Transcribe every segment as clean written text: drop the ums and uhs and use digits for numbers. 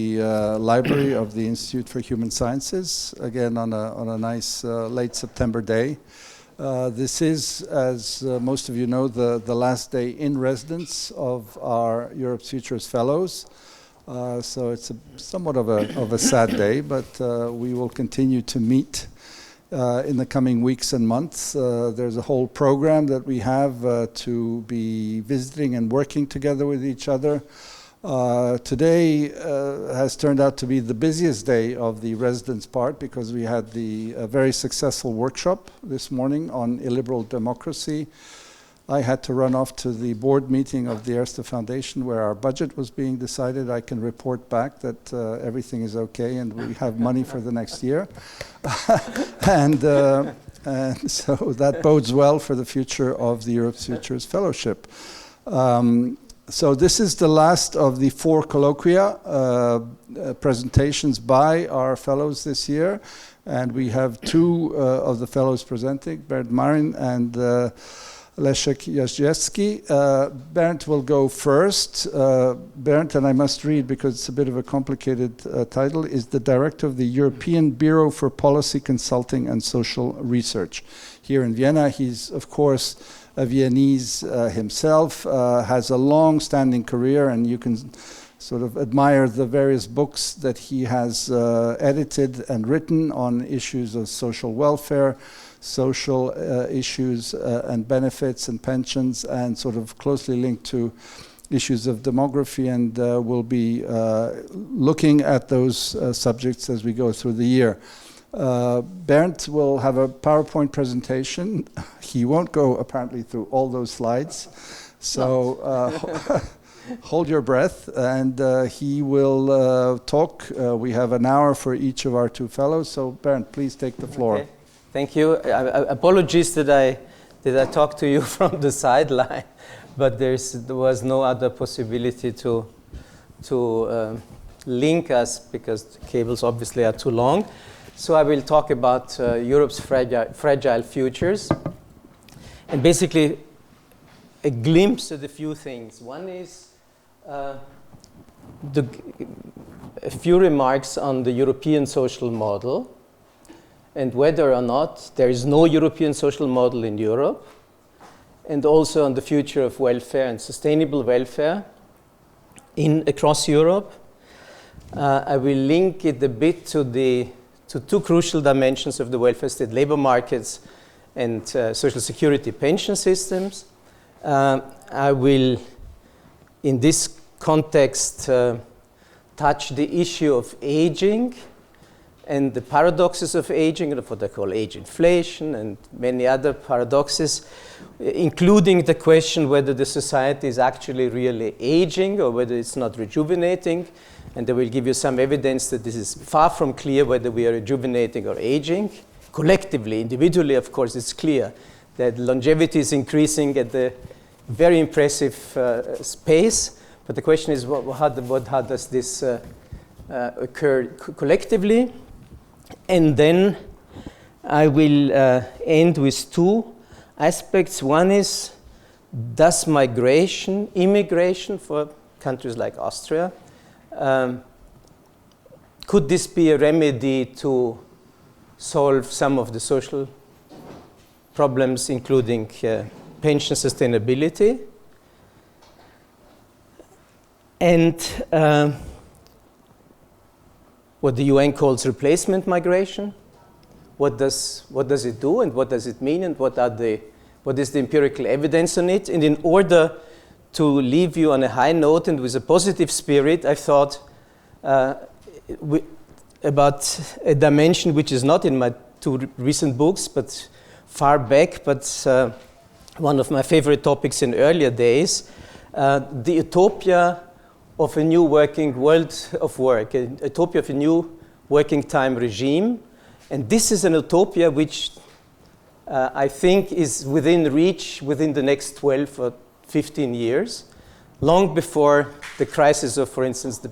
the library of the Institute for Human Sciences, again on a nice late September day. This is, as most of you know, the last day in residence of our Europe's Futures Fellows. So it's somewhat of a sad day, but we will continue to meet in the coming weeks and months. There's a whole program that we have to be visiting and working together with each other. Today has turned out to be the busiest day of the residence part because we had the very successful workshop this morning on illiberal democracy. I had to run off to the board meeting of the Erste Foundation where our budget was being decided. I can report back that everything is okay and we have money for the next year. and so that bodes well for the future of the Europe's Futures Fellowship. So this is the last of the 4 colloquia presentations by our fellows this year. And we have 2 of the fellows presenting, Bernd, Marin, and Leszek, Jażdżewski. Bernd will go first. Bernd, and I must read because it's a bit of a complicated title, is the director of the European Bureau for Policy Consulting and Social Research. Here in Vienna, he's, of course, a Viennese himself, has a long-standing career, and you can sort of admire the various books that he has edited and written on issues of social welfare, social issues and benefits and pensions, and sort of closely linked to issues of demography, and we'll be looking at those subjects as we go through the year. Bernd will have a PowerPoint presentation. He won't go apparently through all those slides, so hold your breath, and he will talk. We have an hour for each of our 2 fellows, so Bernd, please take the floor. Okay. Thank you. Apologies that I talked to you from the sideline, but there was no other possibility to link us because the cables obviously are too long. So I will talk about Europe's fragile futures, and basically a glimpse at a few things. One is a few remarks on the European social model and whether or not there is no European social model in Europe, and also on the future of welfare and sustainable welfare across Europe. I will link it a bit to 2 crucial dimensions of the welfare state: labor markets and social security pension systems. I will, in this context, touch the issue of aging and the paradoxes of aging, what I call age inflation, and many other paradoxes, including the question whether the society is actually really aging or whether it's not rejuvenating. And I will give you some evidence that this is far from clear whether we are rejuvenating or aging. Collectively, individually, of course, it's clear that longevity is increasing at a very impressive pace. But the question is, how does this occur collectively? And then I will end with 2 aspects. One is, does immigration for countries like Austria, could this be a remedy to solve some of the social problems, including pension sustainability? And what the UN calls replacement migration. What does it do, and what does it mean, and what is the empirical evidence on it? And in order to leave you on a high note and with a positive spirit, I thought about a dimension which is not in my 2 recent books, but far back, but one of my favorite topics in earlier days, the utopia of a new working world of work, a utopia of a new working time regime. And this is an utopia which I think is within reach within the next 12 or 15 years, long before the crisis of, for instance, the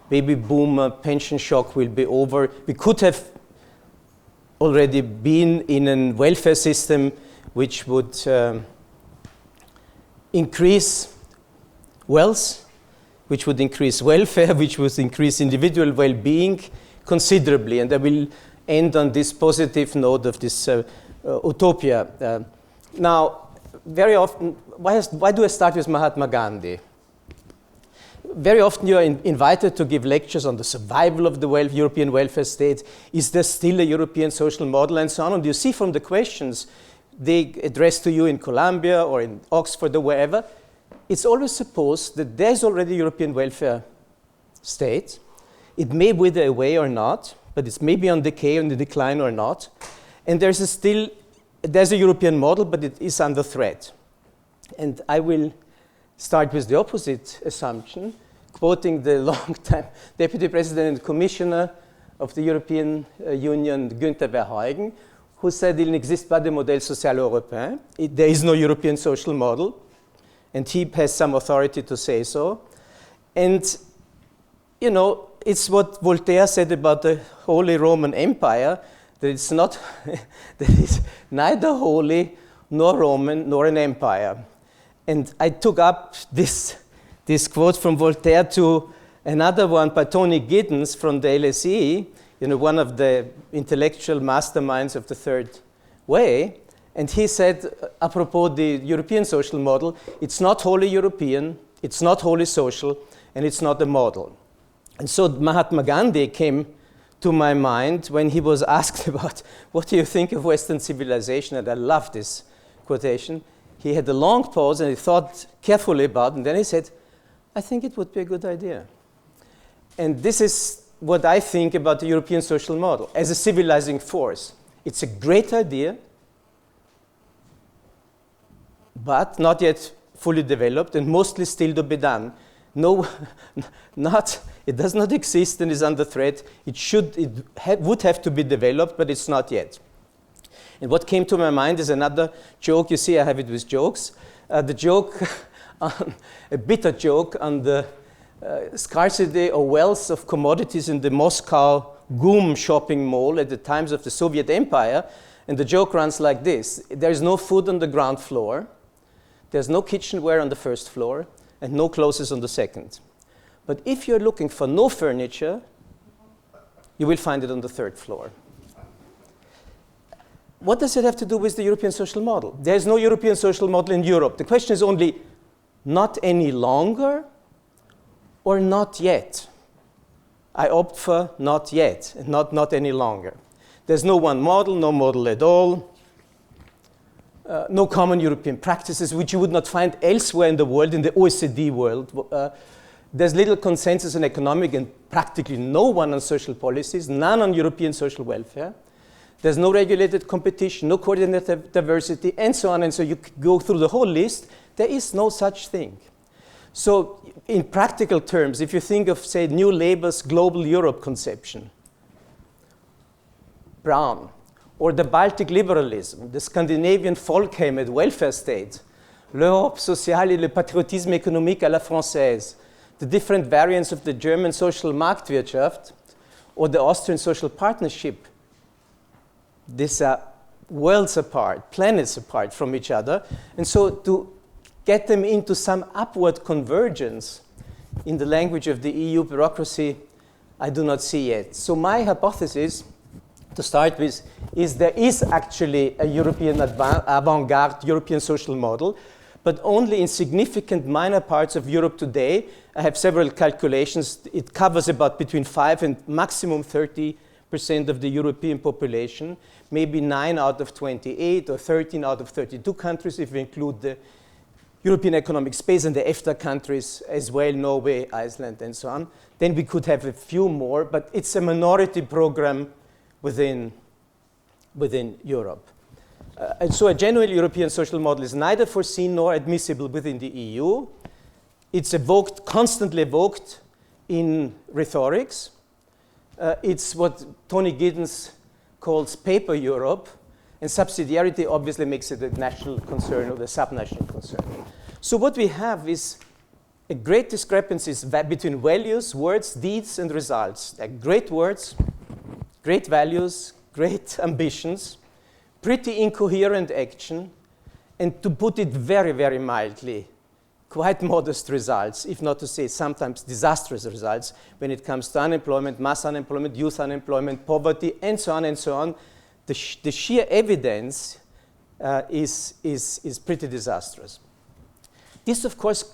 baby boom pension shock will be over. We could have already been in a welfare system which would increase wealth, which would increase welfare, which would increase individual well-being considerably. And I will end on this positive note of this utopia. Now, very often, why do I start with Mahatma Gandhi? Very often you are invited to give lectures on the survival of the European welfare state. Is there still a European social model, and so on? And you see from the questions they address to you in Columbia or in Oxford or wherever, it's always supposed that there's already a European welfare state. It may wither away or not, but it's maybe on decay, on the decline or not. And there's a European model, but it is under threat. And I will start with the opposite assumption, quoting the long-time Deputy President and Commissioner of the European Union, Günther Verheugen, who said, il n'existe pas de modèle social européen. There is no European social model. And he has some authority to say so. And, you know, it's what Voltaire said about the Holy Roman Empire, that it's not, that it's neither holy nor Roman nor an empire. And I took up this quote from Voltaire to another one by Tony Giddens from the LSE, you know, one of the intellectual masterminds of the third way. And he said, apropos the European social model, it's not wholly European, it's not wholly social, and it's not a model. And so Mahatma Gandhi came to my mind when he was asked about, what do you think of Western civilization? And I love this quotation. He had a long pause and he thought carefully about it, and then he said, I think it would be a good idea. And this is what I think about the European social model as a civilizing force. It's a great idea, but not yet fully developed and mostly still to be done. No, it does not exist and is under threat. It would have to be developed, but it's not yet. And what came to my mind is another joke. You see, I have it with jokes. The joke, a bitter joke on the scarcity or wealth of commodities in the Moscow GUM shopping mall at the times of the Soviet Empire. And the joke runs like this. There is no food on the ground floor. There's no kitchenware on the first floor, and no clothes on the second. But if you're looking for no furniture, you will find it on the third floor. What does it have to do with the European social model? There's no European social model in Europe. The question is only not any longer or not yet. I opt for not yet, and not any longer. There's no one model, no model at all. No common European practices, which you would not find elsewhere in the world, in the OECD world. There's little consensus on economic and practically no one on social policies, none on European social welfare. There's no regulated competition, no coordinated diversity, and so on. And so you go through the whole list. There is no such thing. So in practical terms, if you think of, say, New Labour's global Europe conception, Brown, or the Baltic liberalism, the Scandinavian Folkheimet welfare state, l'Europe sociale et le patriotisme économique à la française, the different variants of the German social Marktwirtschaft, or the Austrian social partnership, these are worlds apart, planets apart from each other. And so to get them into some upward convergence in the language of the EU bureaucracy, I do not see yet. So my hypothesis, to start with, is there is actually a European avant-garde European social model, but only in significant minor parts of Europe today. I have several calculations. It covers about between 5 and maximum 30% of the European population, maybe 9 out of 28 or 13 out of 32 countries if we include the European economic space and the EFTA countries as well, Norway, Iceland, and so on. Then we could have a few more, but it's a minority program within Europe. And so a genuine European social model is neither foreseen nor admissible within the EU. It's evoked, constantly evoked in rhetorics. It's what Tony Giddens calls paper Europe, and subsidiarity obviously makes it a national concern or the subnational concern. So what we have is a great discrepancies between values, words, deeds, and results. They're great words, great values, great ambitions, pretty incoherent action, and to put it very, very mildly, quite modest results, if not to say sometimes disastrous results, when it comes to unemployment, mass unemployment, youth unemployment, poverty, and so on and so on. The sheer evidence is pretty disastrous. This, of course,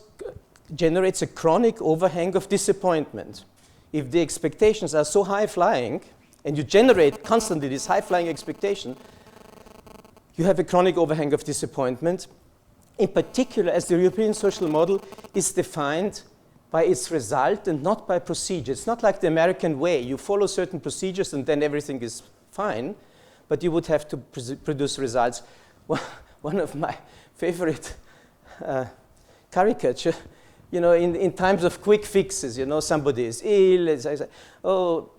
generates a chronic overhang of disappointment. If the expectations are so high-flying, and you generate constantly this high-flying expectation, you have a chronic overhang of disappointment, in particular as the European social model is defined by its result and not by procedure. It's not like the American way. You follow certain procedures and then everything is fine, but you would have to produce results. One of my favorite caricature, you know, in times of quick fixes, you know, somebody is ill, oh,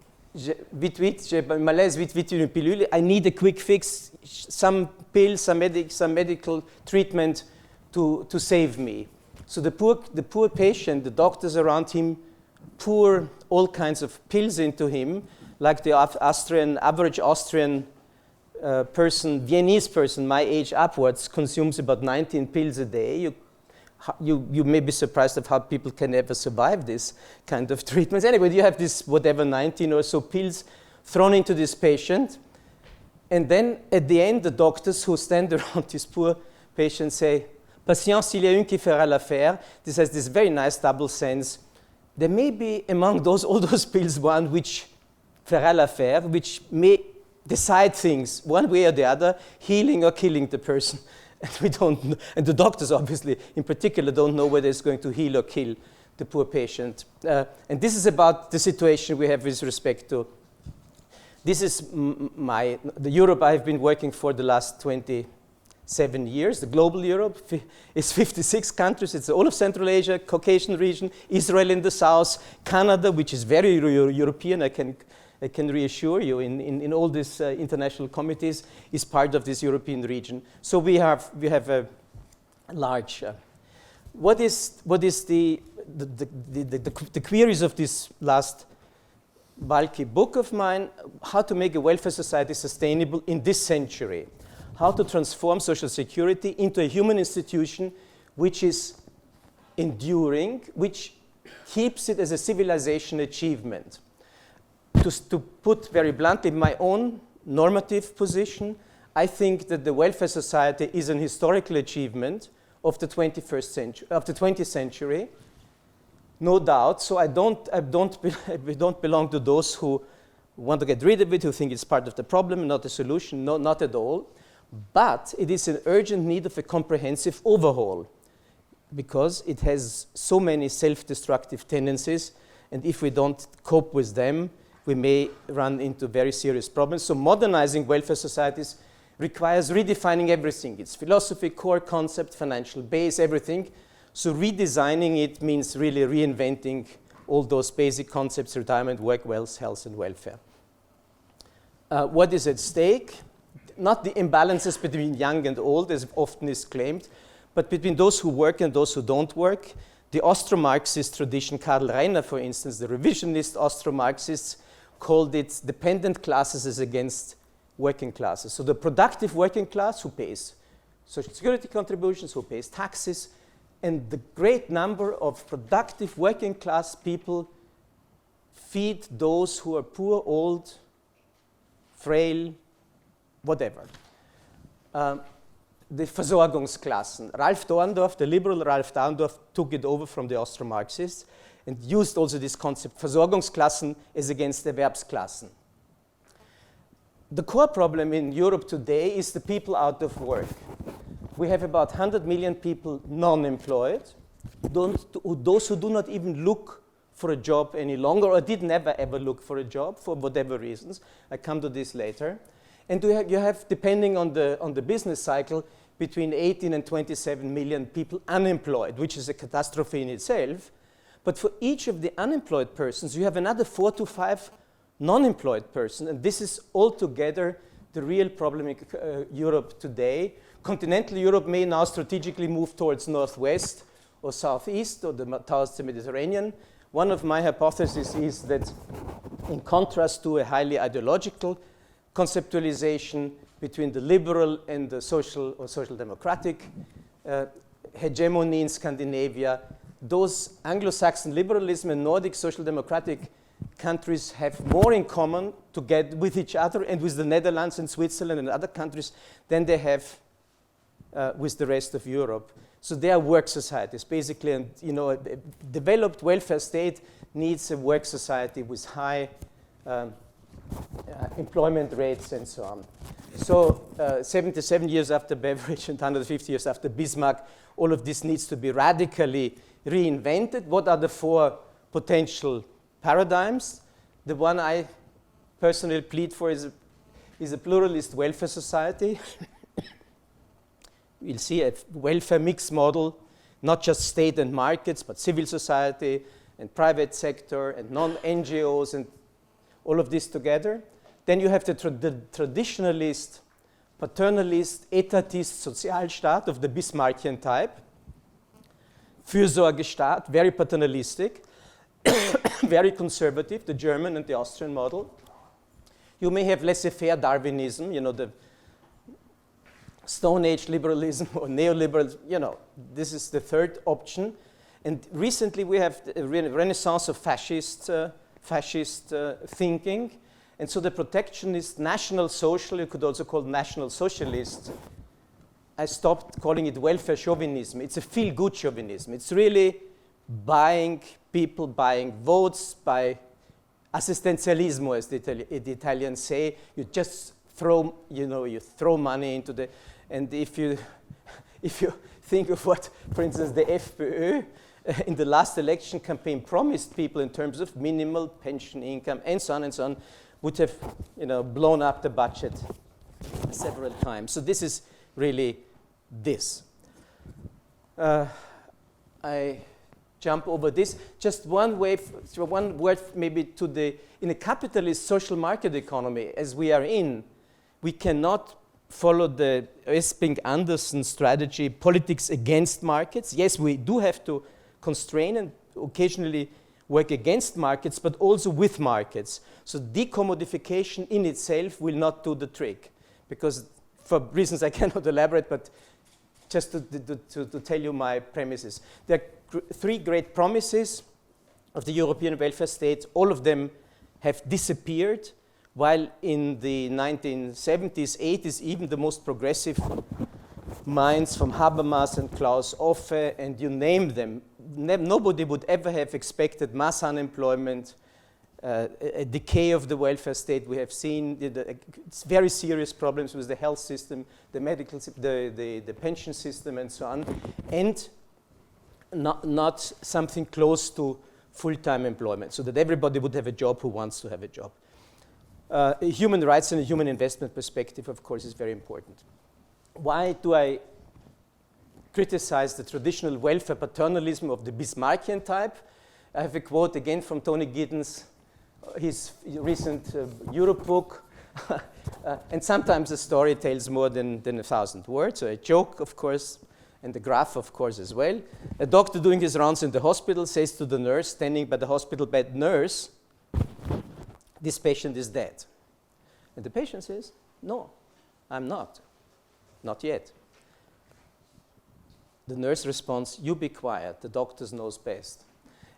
vite, j'ai malaise, vite, une pilule. I need a quick fix, some pill, some medical treatment to save me. So the poor patient, the doctors around him pour all kinds of pills into him, like the average Austrian Viennese person, my age upwards, consumes about 19 pills a day. You may be surprised of how people can ever survive this kind of treatments. Anyway, you have this whatever 19 or so pills thrown into this patient. And then at the end, the doctors who stand around this poor patient say, patience, il y a une qui fera l'affaire. This has this very nice double sense. There may be among all those pills one which fera l'affaire, which may decide things one way or the other, healing or killing the person. And we don't know, and the doctors obviously in particular don't know whether it's going to heal or kill the poor patient. And this is about the situation we have with respect to, this is the Europe I've been working for the last 27 years. The global Europe is 56 countries. It's all of Central Asia, Caucasian region, Israel in the south, Canada, which is very European, I can reassure you, in all these international committees, is part of this European region. So we have a large. What is the queries of this last bulky book of mine? How to make a welfare society sustainable in this century? How to transform social security into a human institution which is enduring, which keeps it as a civilization achievement. To put very bluntly my own normative position, I think that the welfare society is an historical achievement of the 21st century, of the 20th century, no doubt. So I don't belong to those who want to get rid of it, who think it's part of the problem, not a solution. No, not at all. But it is an urgent need of a comprehensive overhaul because it has so many self-destructive tendencies, and if we don't cope with them, we may run into very serious problems. So modernizing welfare societies requires redefining everything. Its philosophy, core concept, financial base, everything. So redesigning it means really reinventing all those basic concepts: retirement, work, wealth, health, and welfare. What is at stake? Not the imbalances between young and old, as often is claimed, but between those who work and those who don't work. The Austro-Marxist tradition, Karl Rahner, for instance, the revisionist Austro-Marxists, called it dependent classes as against working classes. So the productive working class who pays social security contributions, who pays taxes, and the great number of productive working class people feed those who are poor, old, frail, whatever. The Versorgungsklassen. Ralph Dorndorf, the liberal Ralph Dorndorf, took it over from the Austro-Marxists and used also this concept, Versorgungsklassen as against Erwerbsklassen. The core problem in Europe today is the people out of work. We have about 100 million people non-employed, those who do not even look for a job any longer or did never ever look for a job for whatever reasons. I come to this later. And you have, depending on the business cycle, between 18 and 27 million people unemployed, which is a catastrophe in itself. But for each of the unemployed persons, you have another 4 to 5 non-employed persons. And this is altogether the real problem in Europe today. Continental Europe may now strategically move towards northwest or southeast or towards the Mediterranean. One of my hypotheses is that in contrast to a highly ideological conceptualization between the liberal and the social or social democratic hegemony in Scandinavia. Those Anglo-Saxon liberalism and Nordic social democratic countries have more in common with each other and with the Netherlands and Switzerland and other countries than they have with the rest of Europe. So they are work societies, basically, and a developed welfare state needs a work society with high employment rates and so on. So 77 years after Beveridge and 150 years after Bismarck, all of this needs to be radically reinvented. What are the four potential paradigms? The one I personally plead for is a pluralist welfare society. We'll see a welfare mix model, not just state and markets, but civil society and private sector and non-NGOs and all of this together. Then you have the traditionalist, paternalist, etatist Sozialstaat of the Bismarckian type. Fürsorgestaat, very paternalistic, very conservative, the German and the Austrian model. You may have laissez-faire Darwinism, the Stone Age liberalism or neoliberalism, this is the third option. And recently we have a renaissance of fascist thinking. And so the protectionist national social, you could also call national socialist. I stopped calling it welfare chauvinism. It's a feel-good chauvinism. It's really people buying votes by assistenzialismo, as the Italians say. You just throw money into the, and if you think of what, for instance, the FPÖ in the last election campaign promised people in terms of minimal pension income and so on, would have blown up the budget several times. So this is really this. I jump over this. Just one word maybe in a capitalist social market economy as we are in, we cannot follow the Esping-Andersen strategy, politics against markets. Yes, we do have to constrain and occasionally work against markets, but also with markets. So decommodification in itself will not do the trick, because for reasons I cannot elaborate, but just to tell you my premises. There are three great promises of the European welfare state. All of them have disappeared, while in the 1970s, 80s, even the most progressive minds from Habermas and Klaus Offe, and you name them, nobody would ever have expected mass unemployment, a decay of the welfare state. We have seen very serious problems with the health system, the medical system, the pension system, and so on, and not something close to full-time employment, so that everybody would have a job who wants to have a job. Human rights and a human investment perspective, of course, is very important. Why do I criticize the traditional welfare paternalism of the Bismarckian type? I have a quote again from Tony Giddens, his recent Europe book. And sometimes a story tells more than 1,000 words. So a joke, of course, and the graph, of course, as well. A doctor doing his rounds in the hospital says to the nurse standing by the hospital bed, "Nurse, this patient is dead." And the patient says, "No, I'm not. Not yet." The nurse responds, "You be quiet, the doctor knows best."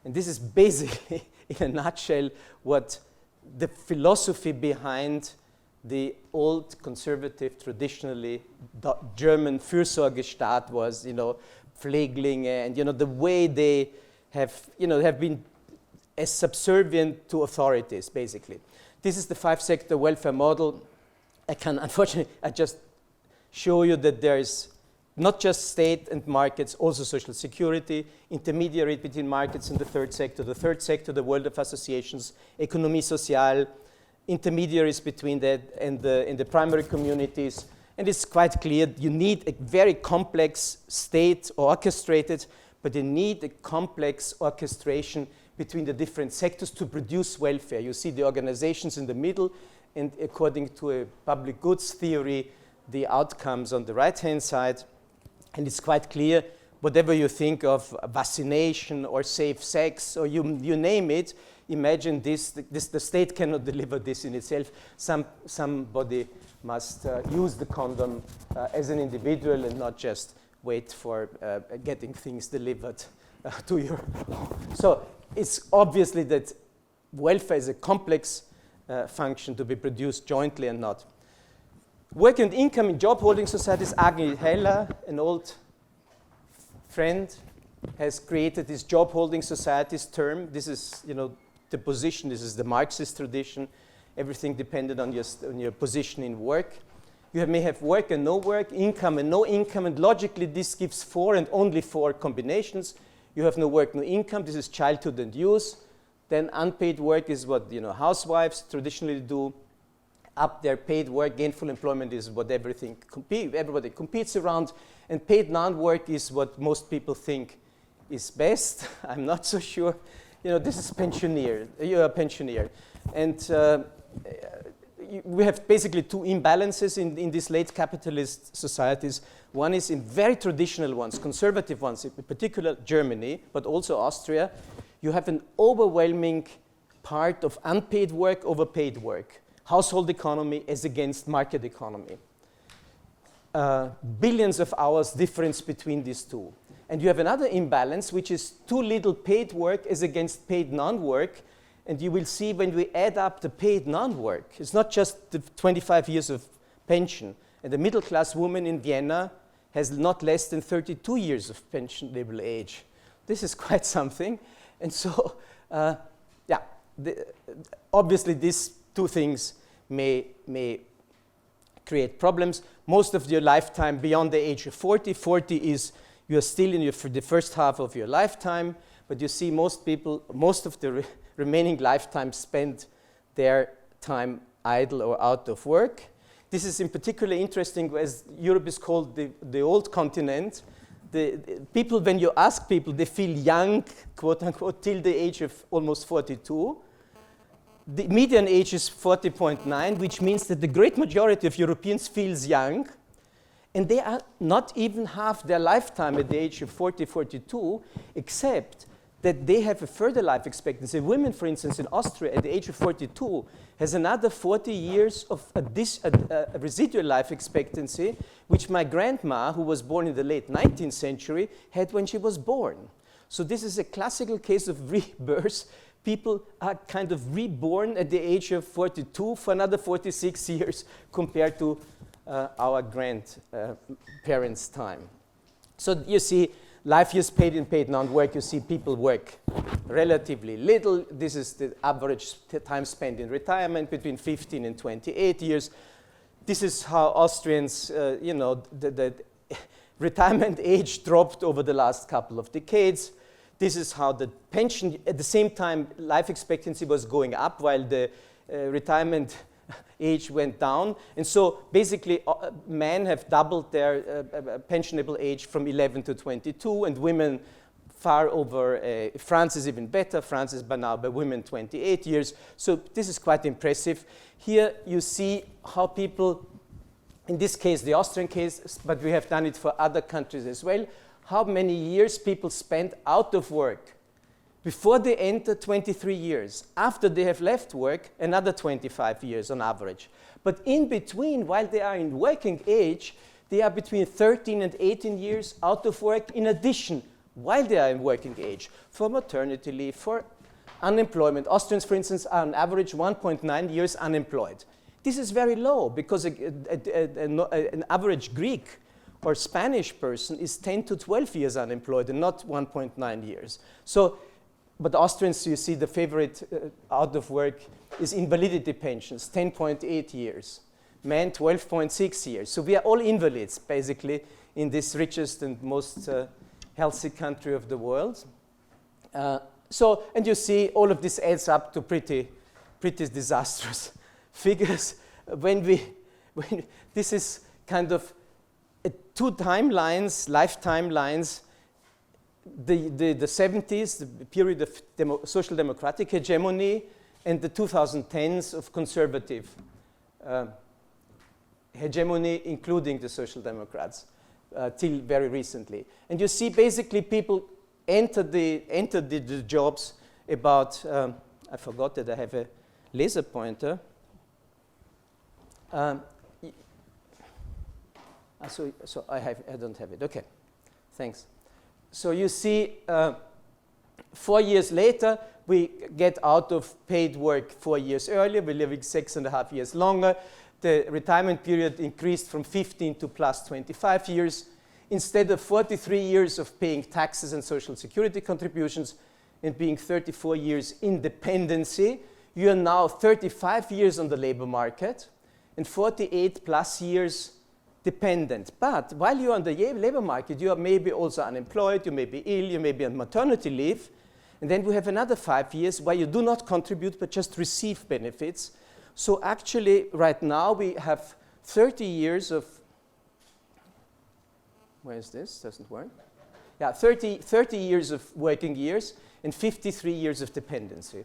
And this is basically, in a nutshell, what the philosophy behind the old conservative, traditionally German Fürsorgestaat was, Pfleglinge, and the way they have been as subservient to authorities, basically. This is the 5-sector welfare model. Unfortunately, I just show you that there is not just state and markets, also social security, intermediary between markets and the third sector, the world of associations, économie sociale, intermediaries between that and the primary communities. And it's quite clear you need a very complex state orchestrated, but you need a complex orchestration between the different sectors to produce welfare. You see the organizations in the middle, and according to a public goods theory, the outcomes on the right-hand side. And it's quite clear, whatever you think of vaccination or safe sex, or you name it, imagine this, the state cannot deliver this in itself. Somebody must use the condom as an individual and not just wait for getting things delivered to your home. So it's obviously that welfare is a complex function to be produced jointly and not. Work and income in job-holding societies, Agni Heller, an old friend, has created this job-holding societies term. This is, the position. This is the Marxist tradition. Everything depended on your position in work. You may have work and no work, income and no income, and logically this gives 4 and only 4 combinations. You have no work, no income. This is childhood and youth. Then unpaid work is what housewives traditionally do. Up there, paid work, gainful employment is what everybody competes around, and paid non-work is what most people think is best. I'm not so sure. This is pensioner. You're a pensioner, and we have basically 2 imbalances in these late capitalist societies. One is in very traditional ones, conservative ones, in particular Germany, but also Austria. You have an overwhelming part of unpaid work over paid work. Household economy as against market economy. Billions of hours difference between these two. And you have another imbalance, which is too little paid work as against paid non-work. And you will see when we add up the paid non-work, it's not just the 25 years of pension. And the middle-class woman in Vienna has not less than 32 years of pensionable age. This is quite something. And so, obviously these 2 things may create problems. Most of your lifetime beyond the age of 40. 40 is you're still in for the first half of your lifetime, but you see most people, most of the remaining lifetime spend their time idle or out of work. This is in particular interesting as Europe is called the old continent. The people, when you ask people, they feel young, quote unquote, till the age of almost 42. The median age is 40.9, which means that the great majority of Europeans feels young, and they are not even half their lifetime at the age of 40, 42, except that they have a further life expectancy. Women, for instance, in Austria, at the age of 42, has another 40 years of a residual life expectancy, which my grandma, who was born in the late 19th century, had when she was born. So this is a classical case of rebirth. People are kind of reborn at the age of 42 for another 46 years compared to our grandparents' time. So you see life years paid and paid non-work. You see people work relatively little. This is the average time spent in retirement, between 15 and 28 years. This is how Austrians, the retirement age dropped over the last couple of decades. This is how the pension, at the same time, life expectancy was going up while the retirement age went down. And so basically, men have doubled their pensionable age from 11 to 22, and women far over. France is even better. France is by now by women 28 years. So this is quite impressive. Here you see how people, in this case, the Austrian case, but we have done it for other countries as well, how many years people spend out of work. Before they enter, 23 years. After they have left work, another 25 years on average. But in between, while they are in working age, they are between 13 and 18 years out of work in addition, while they are in working age, for maternity leave, for unemployment. Austrians, for instance, are on average 1.9 years unemployed. This is very low because an average Greek or Spanish person is 10 to 12 years unemployed and not 1.9 years. So, but Austrians, you see, the favorite out of work is invalidity pensions, 10.8 years. Men, 12.6 years. So we are all invalids, basically, in this richest and most healthy country of the world. And you see, all of this adds up to pretty disastrous figures. This is kind of 2 timelines, life timelines, the 70s, the period of social democratic hegemony, and the 2010s of conservative hegemony, including the Social Democrats, till very recently. And you see basically people entered the jobs about, I forgot that I have a laser pointer. So I don't have it, okay. Thanks. So you see, 4 years later, we get out of paid work 4 years earlier. We're living 6.5 years longer. The retirement period increased from 15 to plus 25 years. Instead of 43 years of paying taxes and social security contributions and being 34 years independency, you are now 35 years on the labor market and 48 plus years dependent. But while you're on the labor market, you are maybe also unemployed, you may be ill, you may be on maternity leave, and then we have another 5 years where you do not contribute but just receive benefits. So actually, right now we have 30 years of, where is this? Doesn't work. Yeah, 30 years of working years and 53 years of dependency.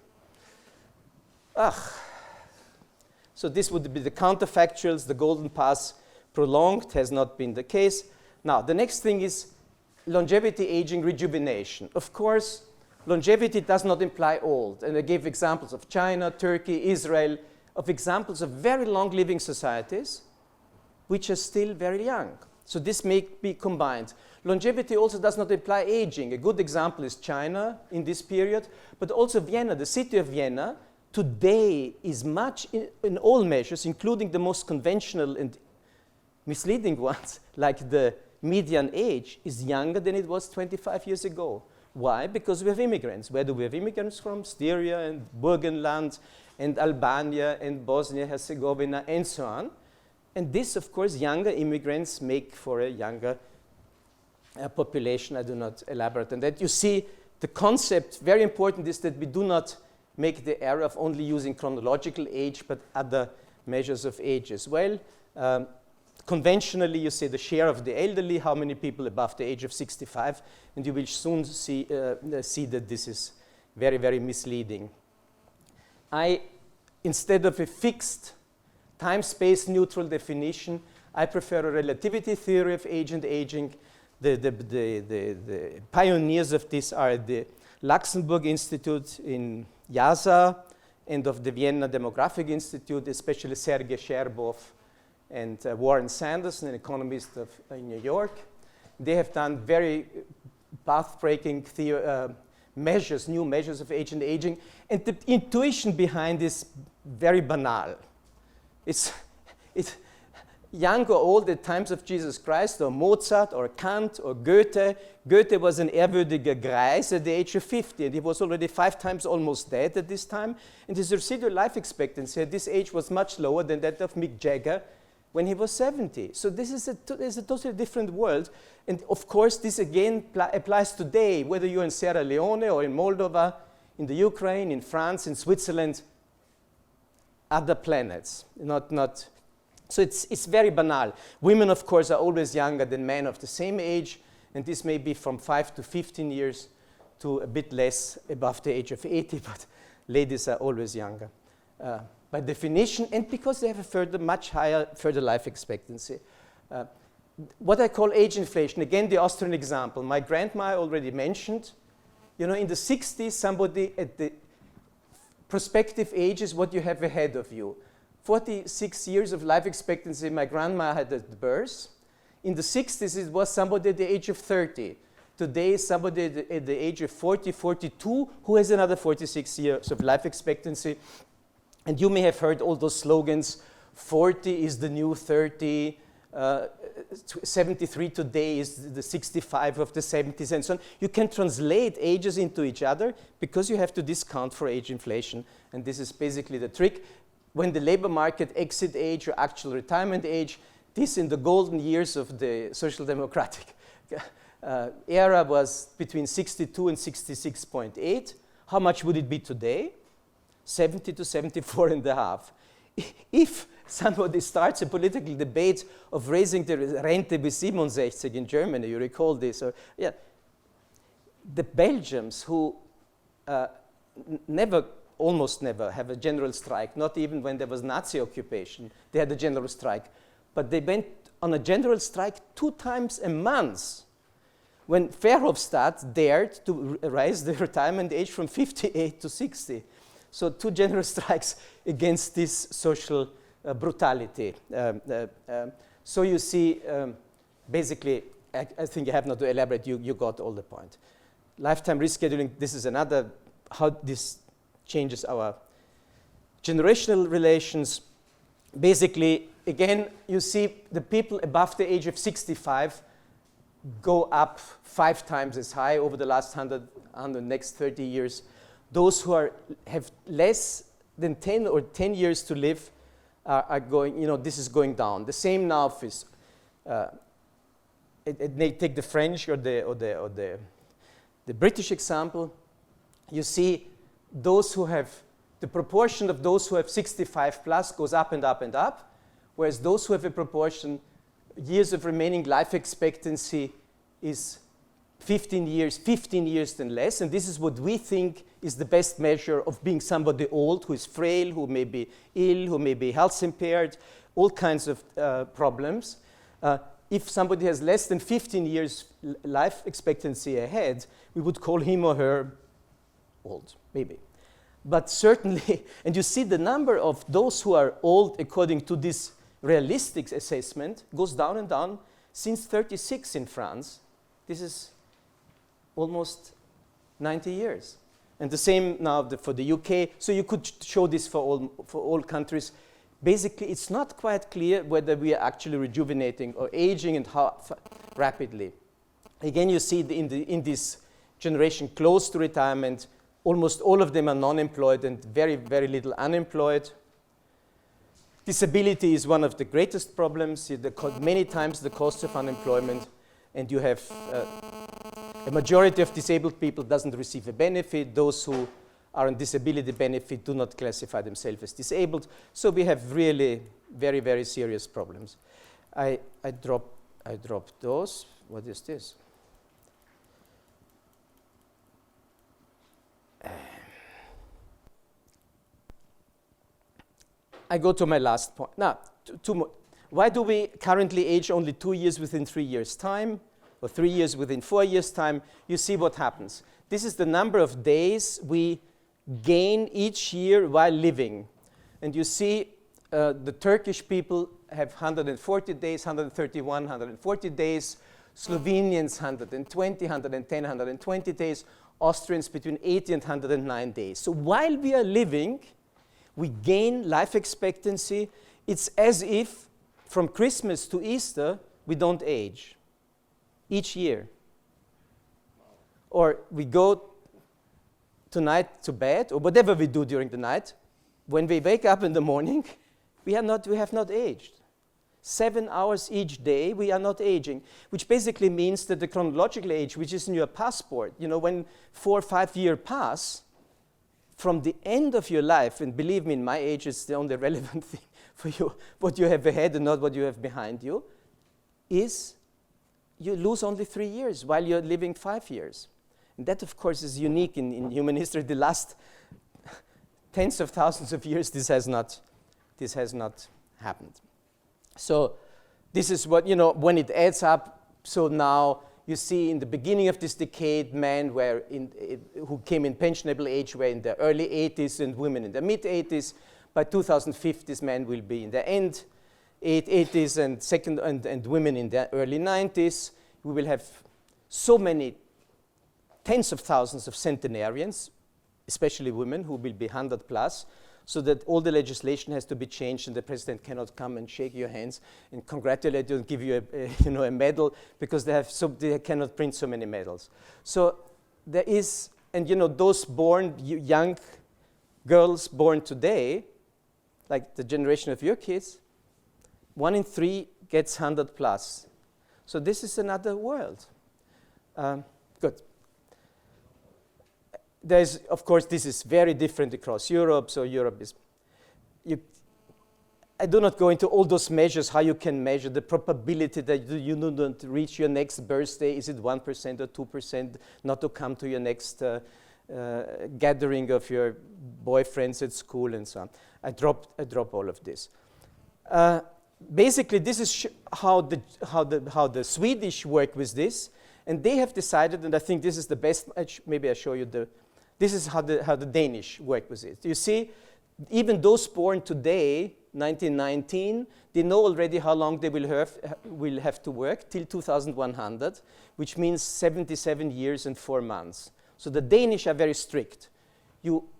So this would be the counterfactuals, the golden path prolonged has not been the case. Now, the next thing is longevity, aging, rejuvenation. Of course, longevity does not imply old. And I gave examples of China, Turkey, Israel, of examples of very long living societies, which are still very young. So this may be combined. Longevity also does not imply aging. A good example is China in this period, but also Vienna. The city of Vienna today is much, in all measures, including the most conventional and misleading ones, like the median age, is younger than it was 25 years ago. Why? Because we have immigrants. Where do we have immigrants from? Styria and Burgenland and Albania and Bosnia-Herzegovina and so on. And this, of course, younger immigrants make for a younger population. I do not elaborate on that. You see, the concept, very important, is that we do not make the error of only using chronological age, but other measures of age as well. Conventionally, you say the share of the elderly, how many people above the age of 65, and you will soon see that this is very, very misleading. Instead of a fixed time-space neutral definition, I prefer a relativity theory of age and aging. The pioneers of this are the Luxembourg Institute in Yaza and of the Vienna Demographic Institute, especially Sergei Sherbov and Warren Sanderson, an economist in New York. They have done very path-breaking measures, new measures of age and aging, and the intuition behind is very banal. It's young or old at times of Jesus Christ, or Mozart, or Kant, or Goethe. Goethe was an ehrwürdiger Greis at the age of 50, and he was already 5 times almost dead at this time, and his residual life expectancy at this age was much lower than that of Mick Jagger when he was 70. So this is a totally different world, and of course this again applies today, whether you're in Sierra Leone or in Moldova, in the Ukraine, in France, in Switzerland, other planets, not. So it's very banal. Women, of course, are always younger than men of the same age, and this may be from 5 to 15 years to a bit less above the age of 80, but ladies are always younger by definition, and because they have a much higher further life expectancy. What I call age inflation, again, the Austrian example. My grandma I already mentioned. You know, in the 60s, somebody at the prospective age is what you have ahead of you. 46 years of life expectancy my grandma had at birth. In the 60s, it was somebody at the age of 30. Today, somebody at the age of 40, 42, who has another 46 years of life expectancy. And you may have heard all those slogans, 40 is the new 30, 73 today is the 65 of the 70s, and so on. You can translate ages into each other because you have to discount for age inflation. And this is basically the trick. When the labor market exit age or actual retirement age, this in the golden years of the social democratic era was between 62 and 66.8. How much would it be today? 70 to 74 and a half. If somebody starts a political debate of raising the Rente bis 67 in Germany, you recall this, or yeah, the Belgians who almost never have a general strike, not even when there was Nazi occupation, they had a general strike, but they went on a general strike 2 times a month when Verhofstadt dared to raise the retirement age from 58 to 60. So 2 general strikes against this social brutality. So you see, basically, I think I have not to elaborate, you got all the point. Lifetime rescheduling, this is another, how this changes our generational relations. Basically, again, you see the people above the age of 65 go up 5 times as high over the last 100 next 30 years. Those who have less than 10 or 10 years to live are going, this is going down. The same now is, they take the French or the British example. You see those who have, the proportion of those who have 65 plus goes up and up and up, whereas those who have a proportion, years of remaining life expectancy is 15 years than less, and this is what we think is the best measure of being somebody old, who is frail, who may be ill, who may be health impaired, all kinds of problems. If somebody has less than 15 years life expectancy ahead, we would call him or her old, maybe. But certainly, and you see the number of those who are old according to this realistic assessment goes down and down since 36 in France. This is almost 90 years. And the same now for the UK. So you could show this for all countries. Basically, it's not quite clear whether we are actually rejuvenating or aging and how rapidly. Again, you see in this generation close to retirement, almost all of them are non-employed and very, very little unemployed. Disability is one of the greatest problems. Many times the cost of unemployment, and you have a majority of disabled people doesn't receive a benefit. Those who are on disability benefit do not classify themselves as disabled. So we have really very, very serious problems. I dropped those. What is this? I go to my last point. Now, two more. Why do we currently age only 2 years within 3 years' time, or 3 years within 4 years' time? You see what happens. This is the number of days we gain each year while living. And you see the Turkish people have 140 days, 131, 140 days. Slovenians 120, 110, 120 days. Austrians between 80 and 109 days. So while we are living, we gain life expectancy. It's as if from Christmas to Easter, we don't age each year. Or we go tonight to bed, or whatever we do during the night. When we wake up in the morning, we have not aged. 7 hours each day, we are not aging, which basically means that the chronological age, which is in your passport, when 4 or 5 years pass, from the end of your life, and believe me, in my age, it's the only relevant thing for you, what you have ahead and not what you have behind you, is you lose only 3 years while you're living 5 years. And that, of course, is unique in human history. The last tens of thousands of years, this has not happened. So this is what, when it adds up, so now you see in the beginning of this decade, men who came in pensionable age were in the early 80s and women in the mid 80s. By 2050, men will be in the end 80s and women in the early 90s. We will have so many tens of thousands of centenarians, especially women who will be 100 plus, so that all the legislation has to be changed and the president cannot come and shake your hands and congratulate you and give you a medal because they cannot print so many medals. So there is, and those young girls born today, like the generation of your kids, 1 in 3 gets 100 plus. So this is another world. Good. Of course, this is very different across Europe. So Europe is, I do not go into all those measures, how you can measure the probability that you don't reach your next birthday. Is it 1% or 2% not to come to your next gathering of your boyfriends at school and so on. I drop all of this. Basically, this is how the Swedish work with this, and they have decided, and I think this is the best. Maybe I show you this is how the Danish work with it. You see, even those born today 1919. They know already how long they will have to work, till 2100, which means 77 years and 4 months. So the Danish are very strict.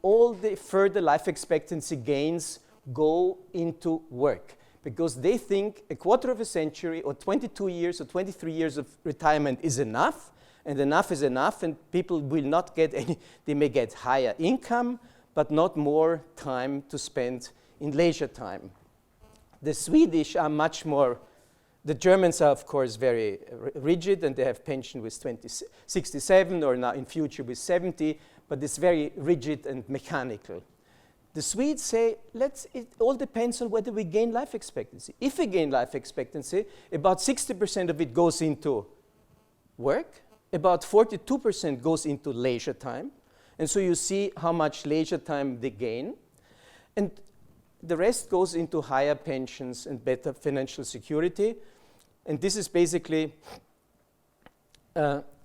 All the further life expectancy gains go into work, because they think a quarter of a century or 22 years or 23 years of retirement is enough, and enough is enough, and people will not get any, they may get higher income, but not more time to spend in leisure time. The Swedish are much more, the Germans are of course very rigid, and they have pension with 67 or now in future with 70, but it's very rigid and mechanical. The Swedes say, it all depends on whether we gain life expectancy. If we gain life expectancy, about 60% of it goes into work, about 42% goes into leisure time, and so you see how much leisure time they gain, and the rest goes into higher pensions and better financial security. And this is basically,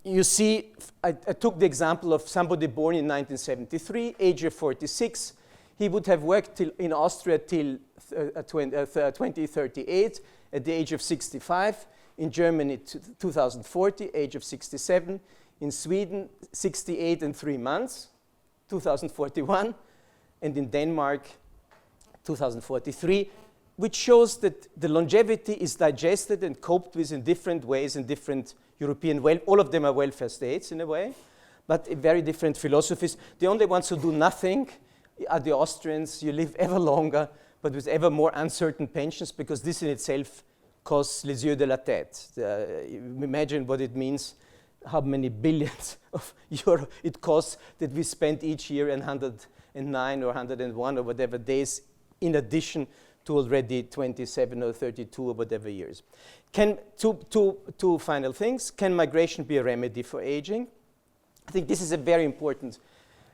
you see, I took the example of somebody born in 1973, age of 46. He would have worked in Austria till 2038 at the age of 65. In Germany, 2040, age of 67. In Sweden, 68 and 3 months, 2041. And in Denmark, 2043, which shows that the longevity is digested and coped with in different ways in different European, all of them are welfare states in a way, but very different philosophies. The only ones who do nothing are the Austrians. You live ever longer, but with ever more uncertain pensions, because this in itself costs les yeux de la tête. Imagine what it means, how many billions of euro it costs that we spend each year in 109 or 101 or whatever days, in addition to already 27 or 32 or whatever years. Two final things. Can migration be a remedy for aging? I think this is a very important.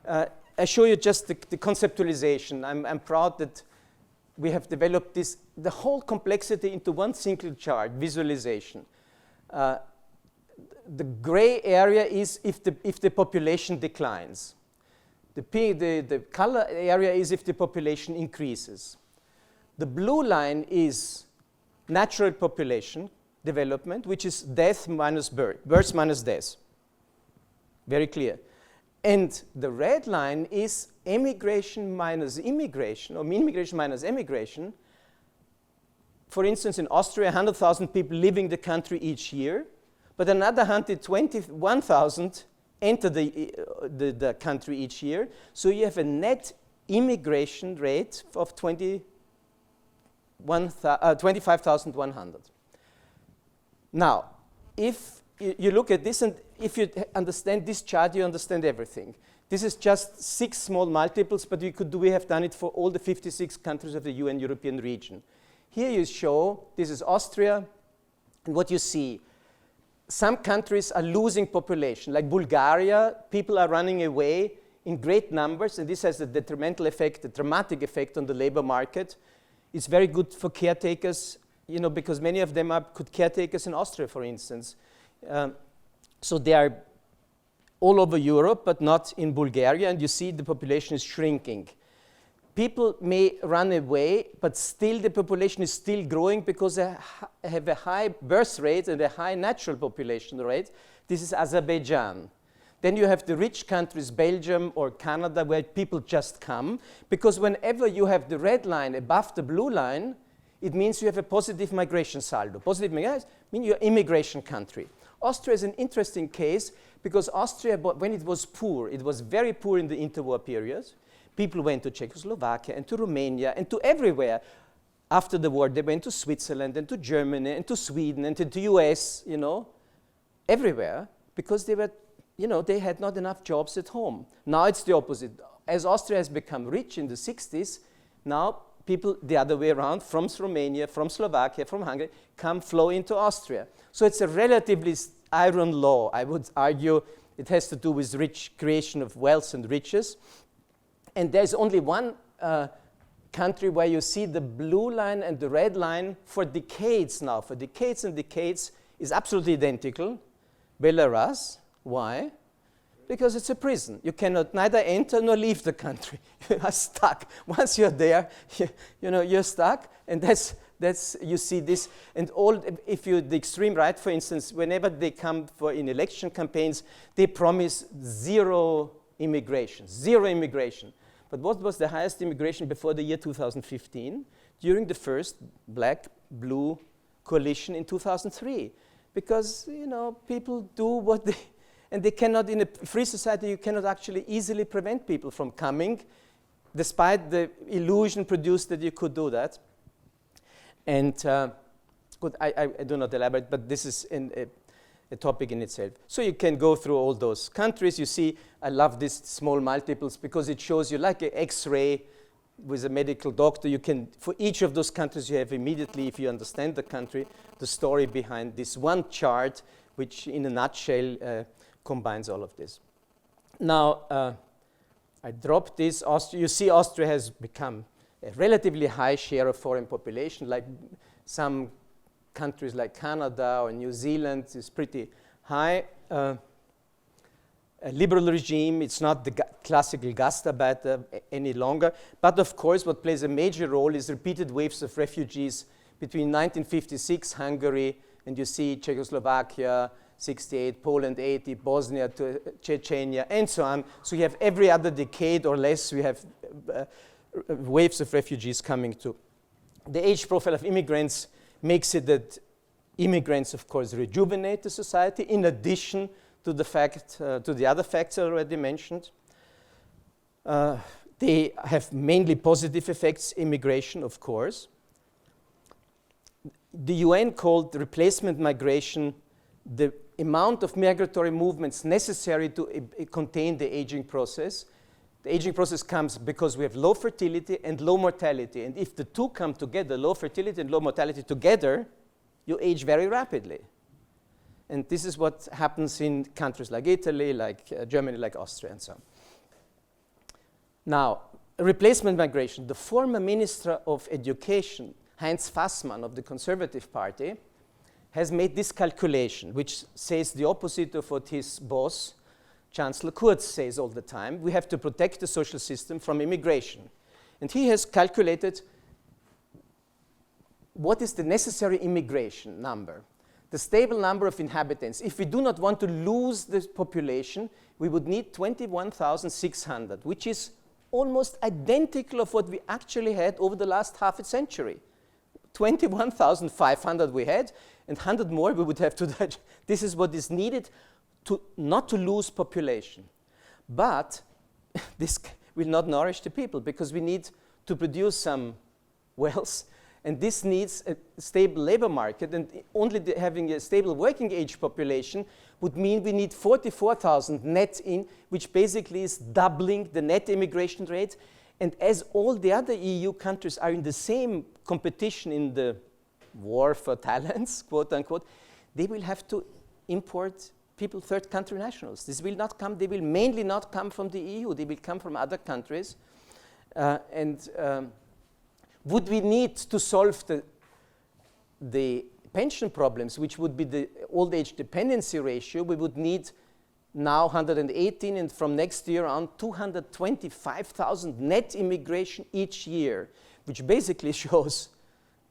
I show you just the conceptualization. I'm proud that we have developed the whole complexity into one single chart, visualization. The gray area is if the population declines. The color area is if the population increases. The blue line is natural population development, which is death minus birth minus death. Very clear. And the red line is emigration minus immigration, or immigration minus emigration. For instance, in Austria, 100,000 people leaving the country each year, but another 121,000 enter the country each year. So you have a net immigration rate of 25,100. Now, if you look at this, and if you understand this chart, you understand everything. This is just 6 small multiples, but we have done it for all the 56 countries of the UN European region. Here you show, this is Austria, and what you see, some countries are losing population, like Bulgaria. People are running away in great numbers, and this has a detrimental effect, a dramatic effect on the labor market. It's very good for caretakers, because many of them are good caretakers in Austria, for instance. So they are all over Europe, but not in Bulgaria, and you see the population is shrinking. People may run away, but still the population is still growing because they have a high birth rate and a high natural population rate. This is Azerbaijan. Then you have the rich countries, Belgium or Canada, where people just come, because whenever you have the red line above the blue line, it means you have a positive migration saldo. Positive migration means you're an immigration country. Austria is an interesting case because Austria, when it was poor, it was very poor in the interwar period. People went to Czechoslovakia and to Romania and to everywhere. After the war, they went to Switzerland and to Germany and to Sweden and to the US, everywhere, because they were, they had not enough jobs at home. Now it's the opposite. As Austria has become rich in the 60s, now people the other way around, from Romania, from Slovakia, from Hungary, flow into Austria. So it's a relatively iron law. I would argue it has to do with rich creation of wealth and riches. And there's only one country where you see the blue line and the red line for decades now. For decades and decades is absolutely identical. Belarus. Why? Because it's a prison. You cannot neither enter nor leave the country. You are stuck. Once you're there, you're stuck, and that's you see this. And if you the extreme right, for instance, whenever they come in election campaigns, they promise zero immigration. But what was the highest immigration before the year 2015? During the first black-blue coalition in 2003, because people do what they. And they cannot, in a free society, you cannot actually easily prevent people from coming, despite the illusion produced that you could do that. And I do not elaborate, but this is a topic in itself. So you can go through all those countries. You see, I love these small multiples because it shows you like an X-ray with a medical doctor. You can, for each of those countries, you have immediately, if you understand the country, the story behind this one chart, which in a nutshell combines all of this. Now, I dropped this. You see Austria has become a relatively high share of foreign population, like some countries like Canada or New Zealand is pretty high. A liberal regime, it's not the classical Gastarbeiter any longer. But of course, what plays a major role is repeated waves of refugees between 1956, Hungary, and you see Czechoslovakia, 68, Poland 80, Bosnia to Chechnya, and so on. So you have every other decade or less, we have waves of refugees coming too. The age profile of immigrants makes it that immigrants, of course, rejuvenate the society in addition to the other facts I already mentioned. They have mainly positive effects, immigration, of course. The UN called replacement migration the amount of migratory movements necessary to contain the aging process. The aging process comes because we have low fertility and low mortality. And if the two come together, low fertility and low mortality together, you age very rapidly. And this is what happens in countries like Italy, like Germany, like Austria, and so on. Now, replacement migration. The former Minister of Education, Heinz Fassmann of the Conservative Party, has made this calculation, which says the opposite of what his boss, Chancellor Kurz, says all the time. We have to protect the social system from immigration. And he has calculated what is the necessary immigration number, the stable number of inhabitants. If we do not want to lose this population, we would need 21,600, which is almost identical of what we actually had over the last half a century. 21,500 we had, and 100 more we would have to do. This is what is needed not to lose population. But this will not nourish the people because we need to produce some wealth, and this needs a stable labor market, and only having a stable working age population would mean we need 44,000 net in, which basically is doubling the net immigration rate. And as all the other EU countries are in the same competition in the war for talents, quote unquote, they will have to import people, third country nationals. This will not come, they will mainly not come from the EU, they will come from other countries. Would we need to solve the pension problems, which would be the old age dependency ratio, we would need now 118, and from next year on 225,000 net immigration each year, which basically shows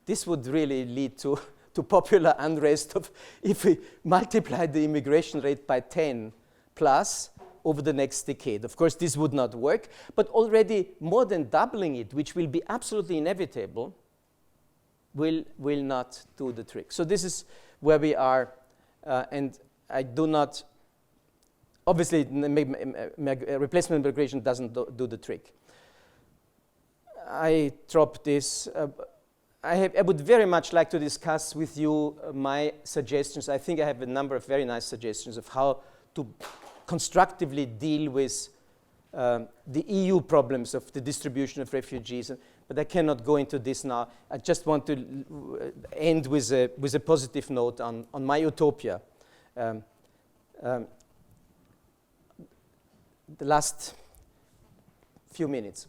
this would really lead to popular unrest if we multiply the immigration rate by 10 plus over the next decade. Of course, this would not work, but already more than doubling it, which will be absolutely inevitable, will not do the trick. So this is where we are, and I do not, obviously, replacement migration doesn't do the trick. I dropped this. I would very much like to discuss with you my suggestions. I think I have a number of very nice suggestions of how to constructively deal with the EU problems of the distribution of refugees, but I cannot go into this now. I just want to end with a positive note on my utopia. The last few minutes.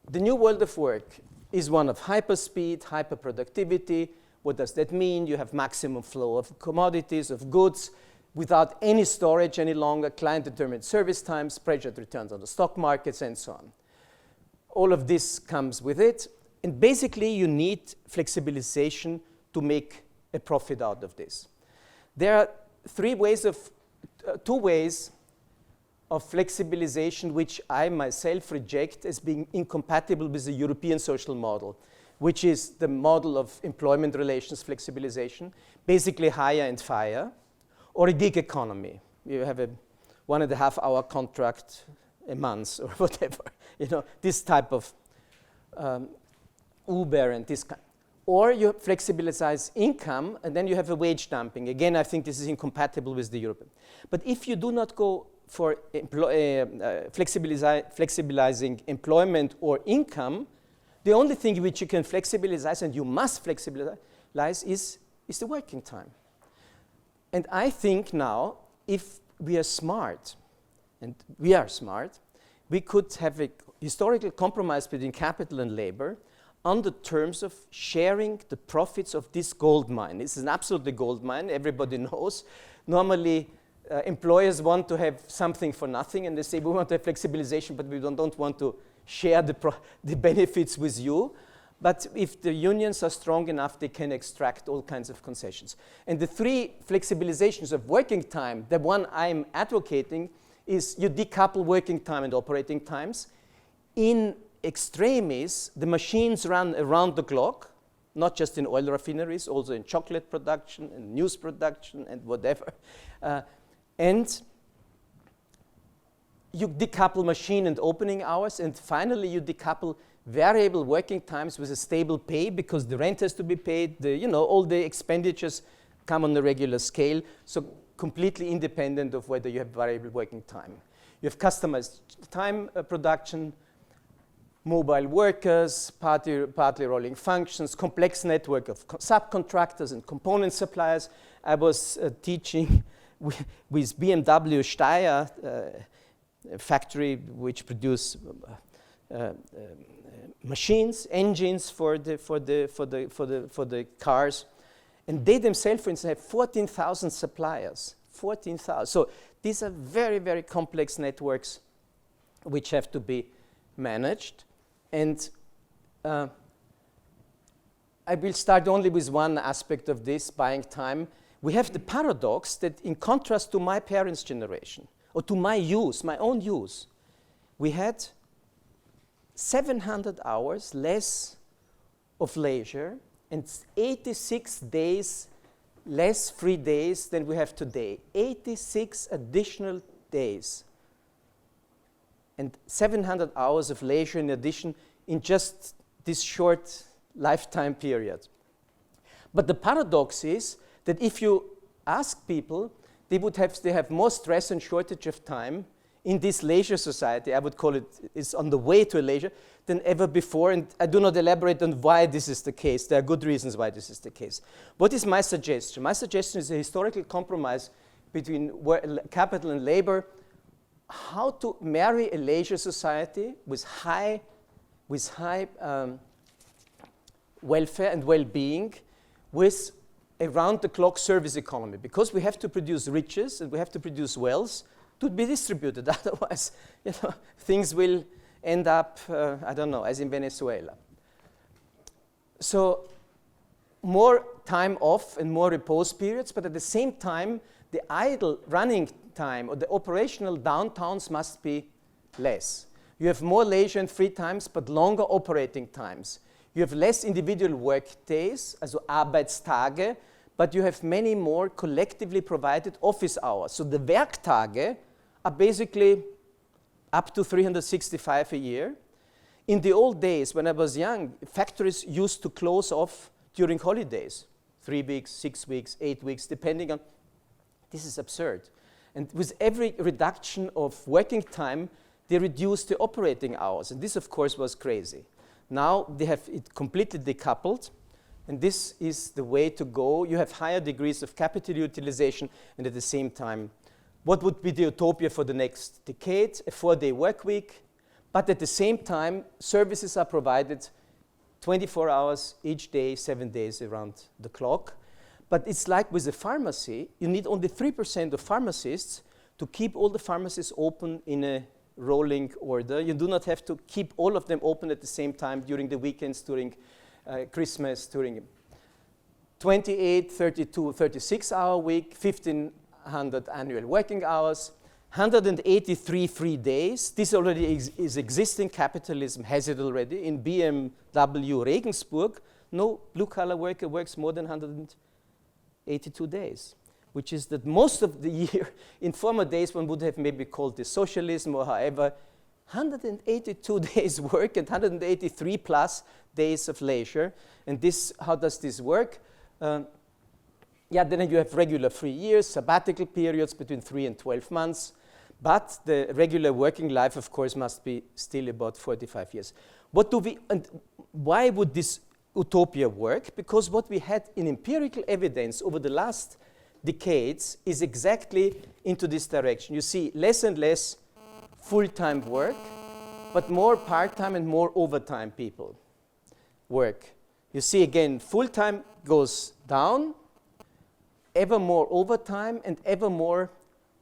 The new world of work is one of hyperspeed, hyperproductivity. What does that mean? You have maximum flow of commodities, of goods. without any storage any longer, client-determined service times, pressured returns on the stock markets, and so on. All of this comes with it. And basically, you need flexibilization to make a profit out of this. There are two ways of flexibilization which I myself reject as being incompatible with the European social model, which is the model of employment relations flexibilization, basically hire and fire, or a gig economy. You have a 1.5 hour contract a month or whatever, this type of Uber and this kind. Or you flexibilize income, and then you have a wage dumping. Again, I think this is incompatible with the European. But if you do not go for flexibilizing employment or income, the only thing which you can flexibilize, and you must flexibilize, is the working time. And I think now, if we are smart, and we are smart, we could have a historical compromise between capital and labor on the terms of sharing the profits of this gold mine. This is an absolutely gold mine, everybody knows. Normally, employers want to have something for nothing, and they say, we want to have flexibilization, but we don't want to share the benefits with you. But if the unions are strong enough, they can extract all kinds of concessions. And the three flexibilizations of working time, the one I'm advocating is you decouple working time and operating times. In extremis, the machines run around the clock, not just in oil refineries, also in chocolate production and news production and whatever. And you decouple machine and opening hours, and finally you decouple variable working times with a stable pay, because the rent has to be paid, all the expenditures come on a regular scale, so completely independent of whether you have variable working time. You have customized time production, mobile workers, partly rolling functions, complex network of subcontractors and component suppliers. I was teaching with BMW Steyr, a factory which produce machines, engines for the cars, and they themselves, for instance, have 14,000 suppliers. 14,000. So these are very, very complex networks which have to be managed. And I will start only with one aspect of this, buying time. We have the paradox that, in contrast to my parents' generation, or to my own use, we had 700 hours less of leisure and 86 days less free days than we have today. 86 additional days. And 700 hours of leisure in addition in just this short lifetime period. But the paradox is that if you ask people, they have more stress and shortage of time in this leisure society, I would call it, is on the way to a leisure, than ever before. And I do not elaborate on why this is the case. There are good reasons why this is the case. What is my suggestion? My suggestion is a historical compromise between capital and labor, how to marry a leisure society with high welfare and well-being with a round-the-clock service economy, because we have to produce riches and we have to produce wealth to be distributed. Otherwise, things will end up, I don't know, as in Venezuela. So more time off and more repose periods, but at the same time, the idle running time or the operational downtowns must be less. You have more leisure and free times, but longer operating times. You have less individual work days, also Arbeitstage, but you have many more collectively provided office hours. So the Werktage are basically up to 365 a year. In the old days, when I was young, factories used to close off during holidays, 3 weeks, 6 weeks, 8 weeks, depending on. This is absurd. And with every reduction of working time, they reduced the operating hours. And this, of course, was crazy. Now they have it completely decoupled. And this is the way to go. You have higher degrees of capital utilization, and at the same time, what would be the utopia for the next decade? A 4-day work week. But at the same time, services are provided 24 hours each day, 7 days around the clock. But it's like with the pharmacy, you need only 3% of pharmacists to keep all the pharmacies open in a rolling order. You do not have to keep all of them open at the same time during the weekends, during Christmas, during 28, 32, 36-hour week, 1,500 annual working hours, 183 free days. This already is existing. Capitalism has it already. In BMW Regensburg, no blue-collar worker works more than 182 days, which is that most of the year, in former days, one would have maybe called this socialism or however, 182 days work and 183 plus days of leisure. And this, how does this work? Then you have regular 3 years, sabbatical periods between 3 and 12 months. But the regular working life, of course, must be still about 45 years. And why would this utopia work? Because what we had in empirical evidence over the last decades is exactly into this direction. You see less and less full-time work, but more part-time and more overtime people work. You see again, full-time goes down, ever more overtime and ever more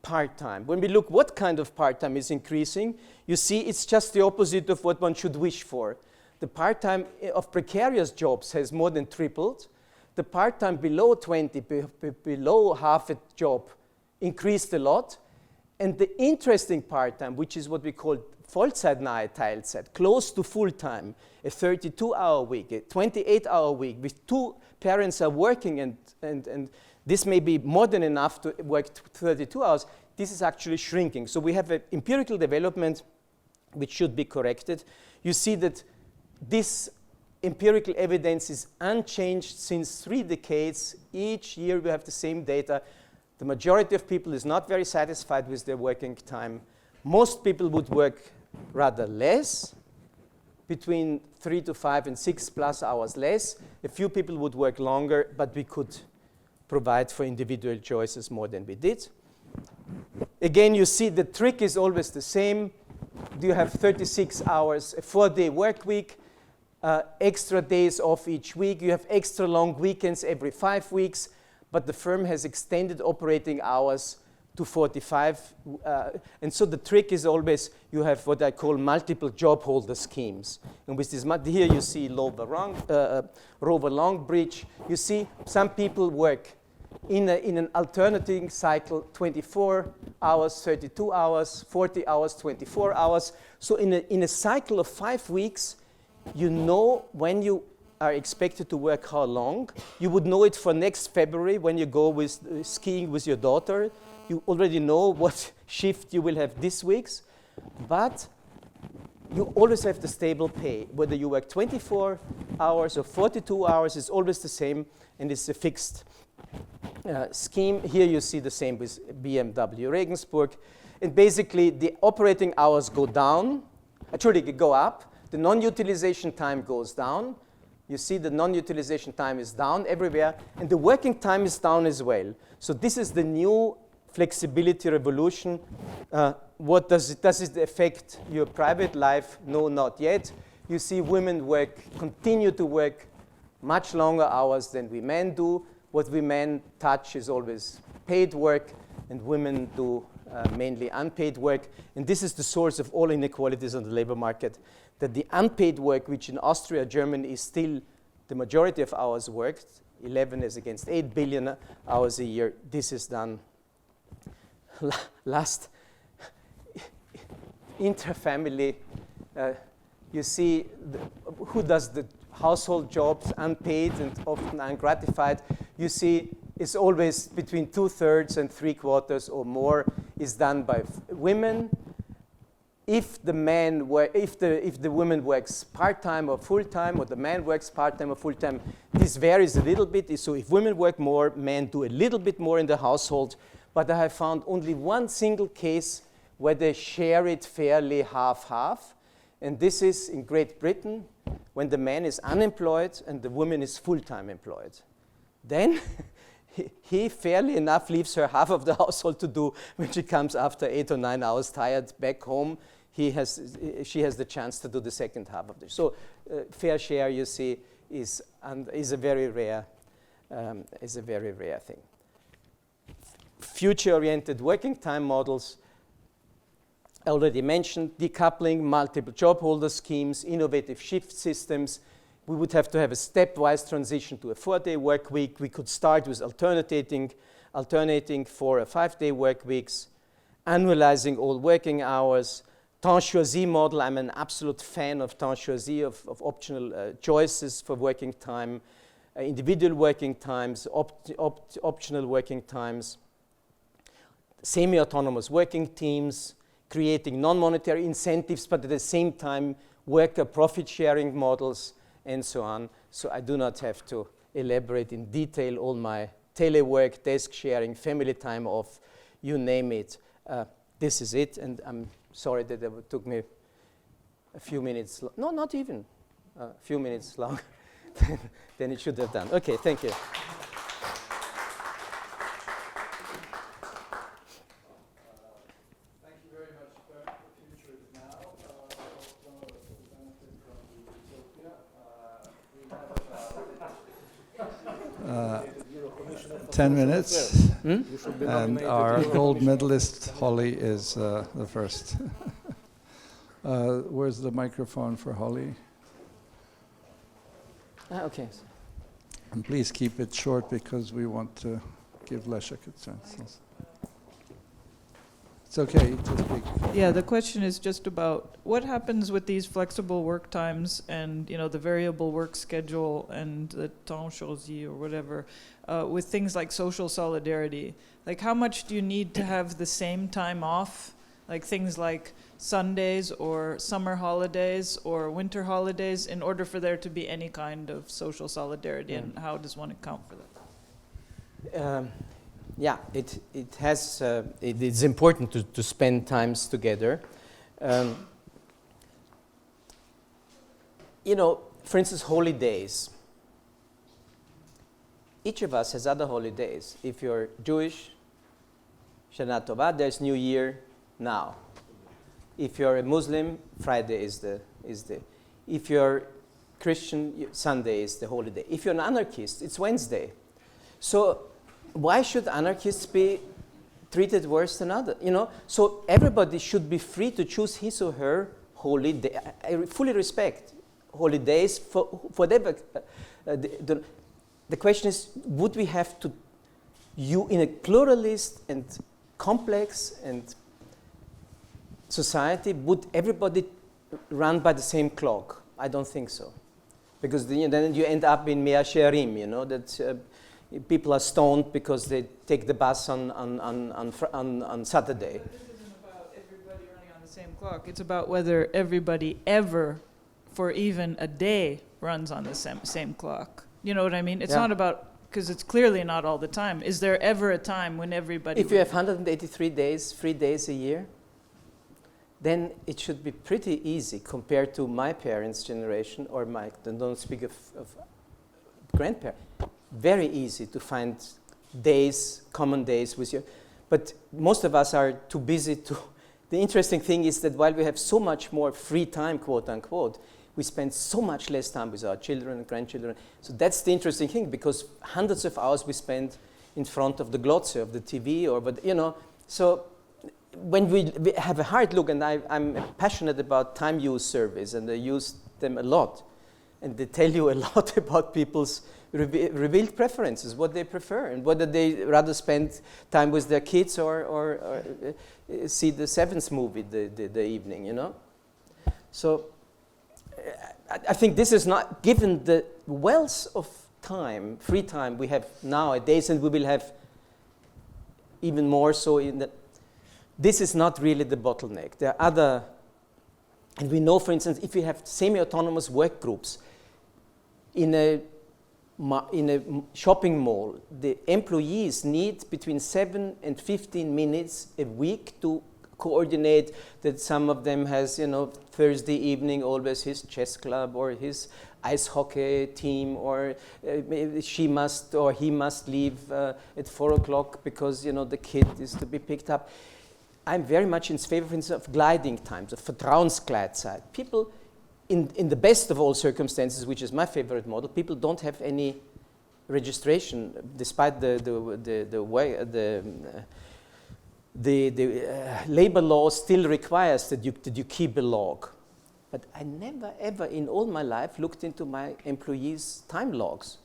part-time. When we look what kind of part-time is increasing, you see it's just the opposite of what one should wish for. The part-time of precarious jobs has more than tripled. The part-time below 20, below half a job, increased a lot. And the interesting part-time, which is what we call Vollzeitnahe Teilzeit, close to full-time, a 32-hour week, a 28-hour week, with two parents are working and this may be more than enough to work 32 hours, this is actually shrinking. So we have an empirical development which should be corrected. You see that this empirical evidence is unchanged since 3 decades. Each year we have the same data. The majority of people is not very satisfied with their working time. Most people would work rather less, between 3 to 5 and 6 plus hours less. A few people would work longer, but we could provide for individual choices more than we did. Again, you see the trick is always the same. Do you have 36 hours, a 4-day work week, extra days off each week. You have extra long weekends every 5 weeks, but the firm has extended operating hours to 45. And so the trick is always you have what I call multiple job holder schemes. And with this, here you see Rover Long Bridge. You see some people work in an alternating cycle, 24 hours, 32 hours, 40 hours, 24 hours. So in a cycle of 5 weeks, you know when you are expected to work how long. You would know it for next February when you go with skiing with your daughter. You already know what shift you will have this week's, but you always have the stable pay. Whether you work 24 hours or 42 hours, it's always the same, and it's a fixed scheme. Here you see the same with BMW Regensburg. And basically, the operating hours go down. Actually, they go up. The non-utilization time goes down. You see the non-utilization time is down everywhere, and the working time is down as well. So this is the new flexibility revolution. What does it affect your private life? No, not yet. You see women continue to work much longer hours than we men do. What we men touch is always paid work, and women do mainly unpaid work. And this is the source of all inequalities on the labor market, that the unpaid work, which in Austria, Germany is still the majority of hours worked, 11 as against 8 billion hours a year, this is done. Last, interfamily, you see who does the household jobs unpaid and often ungratified. You see it's always between 2/3 and 3/4 or more is done by women. If the woman works part-time or full-time, or the man works part-time or full-time, this varies a little bit. So if women work more, men do a little bit more in the household. But I have found only one single case where they share it fairly half-half. And this is in Great Britain, when the man is unemployed and the woman is full-time employed. Then he fairly enough leaves her half of the household to do when she comes after 8 or 9 hours tired back home. She has the chance to do the second half of this. So fair share, you see, is a very rare is a very rare thing. Future-oriented working time models, I already mentioned decoupling, multiple job holder schemes, innovative shift systems. We would have to have a stepwise transition to a 4-day work week. We could start with alternating 4 or 5-day work weeks, annualizing all working hours, temps choisi model. I'm an absolute fan of temps choisi, of optional choices for working time, individual working times, optional working times, semi-autonomous working teams, creating non-monetary incentives, but at the same time, worker profit-sharing models, and so on. So I do not have to elaborate in detail all my telework, desk sharing, family time off, you name it. This is it, and I'm sorry that it took me a few minutes, no, not even, a few minutes longer than it should have done. Okay, thank you. Thank you very much, Bernd. The future is now. Some of us will benefit from the utopia. We have about 10 minutes, and our gold medalist, Holly, is the first. Where's the microphone for Holly? Okay. And please keep it short because we want to give Leszek a chance. It's okay to speak. Yeah, the question is just about what happens with these flexible work times and, you know, the variable work schedule and the temps choisi or whatever, with things like social solidarity. Like, how much do you need to have the same time off? Like things like Sundays or summer holidays or winter holidays in order for there to be any kind of social solidarity, and how does one account for that? Yeah, it is important to spend times together. You know, for instance, holidays. Each of us has other holidays. If you're Jewish, Shana Tova, there's New Year now. If you're a Muslim, Friday is the. If you're Christian, Sunday is the holiday. If you're an anarchist, it's Wednesday. So why should anarchists be treated worse than others? You know, so everybody should be free to choose his or her holiday. I fully respect holidays for whatever. The question is, would we have to, in a pluralist and complex and society, would everybody run by the same clock? I don't think so, because then you end up in Mea Shearim, you know, that people are stoned because they take the bus on Saturday. But this isn't about everybody running on the same clock. It's about whether everybody ever, for even a day, runs on the same clock. You know what I mean? It's not about, because it's clearly not all the time. Is there ever a time when everybody... If you have 183 days, 3 days a year, then it should be pretty easy compared to my parents' generation, or don't speak of grandparents. Very easy to find days, common days with you. But most of us are too busy to... The interesting thing is that while we have so much more free time, quote unquote, we spend so much less time with our children and grandchildren. So that's the interesting thing, because hundreds of hours we spend in front of the glotze of the TV, so when we have a hard look, and I'm passionate about time use surveys, and I use them a lot, and they tell you a lot about people's revealed preferences, what they prefer, and whether they rather spend time with their kids or see the Sevens movie the evening, you know. So I think this is not, given the wealth of time, free time we have nowadays, and we will have even more so in the, this is not really the bottleneck. There are other, and we know, for instance, if you have semi-autonomous work groups in a shopping mall, the employees need between 7 and 15 minutes a week to coordinate that some of them has, Thursday evening always his chess club or his ice hockey team, or she must or he must leave at 4 o'clock because, the kid is to be picked up. I'm very much in favor, for instance, of gliding times, of Vertrauensgleitzeit. People, in the best of all circumstances, which is my favorite model, people don't have any registration, despite the labor law still requires that you keep a log. But I never ever in all my life looked into my employees' time logs.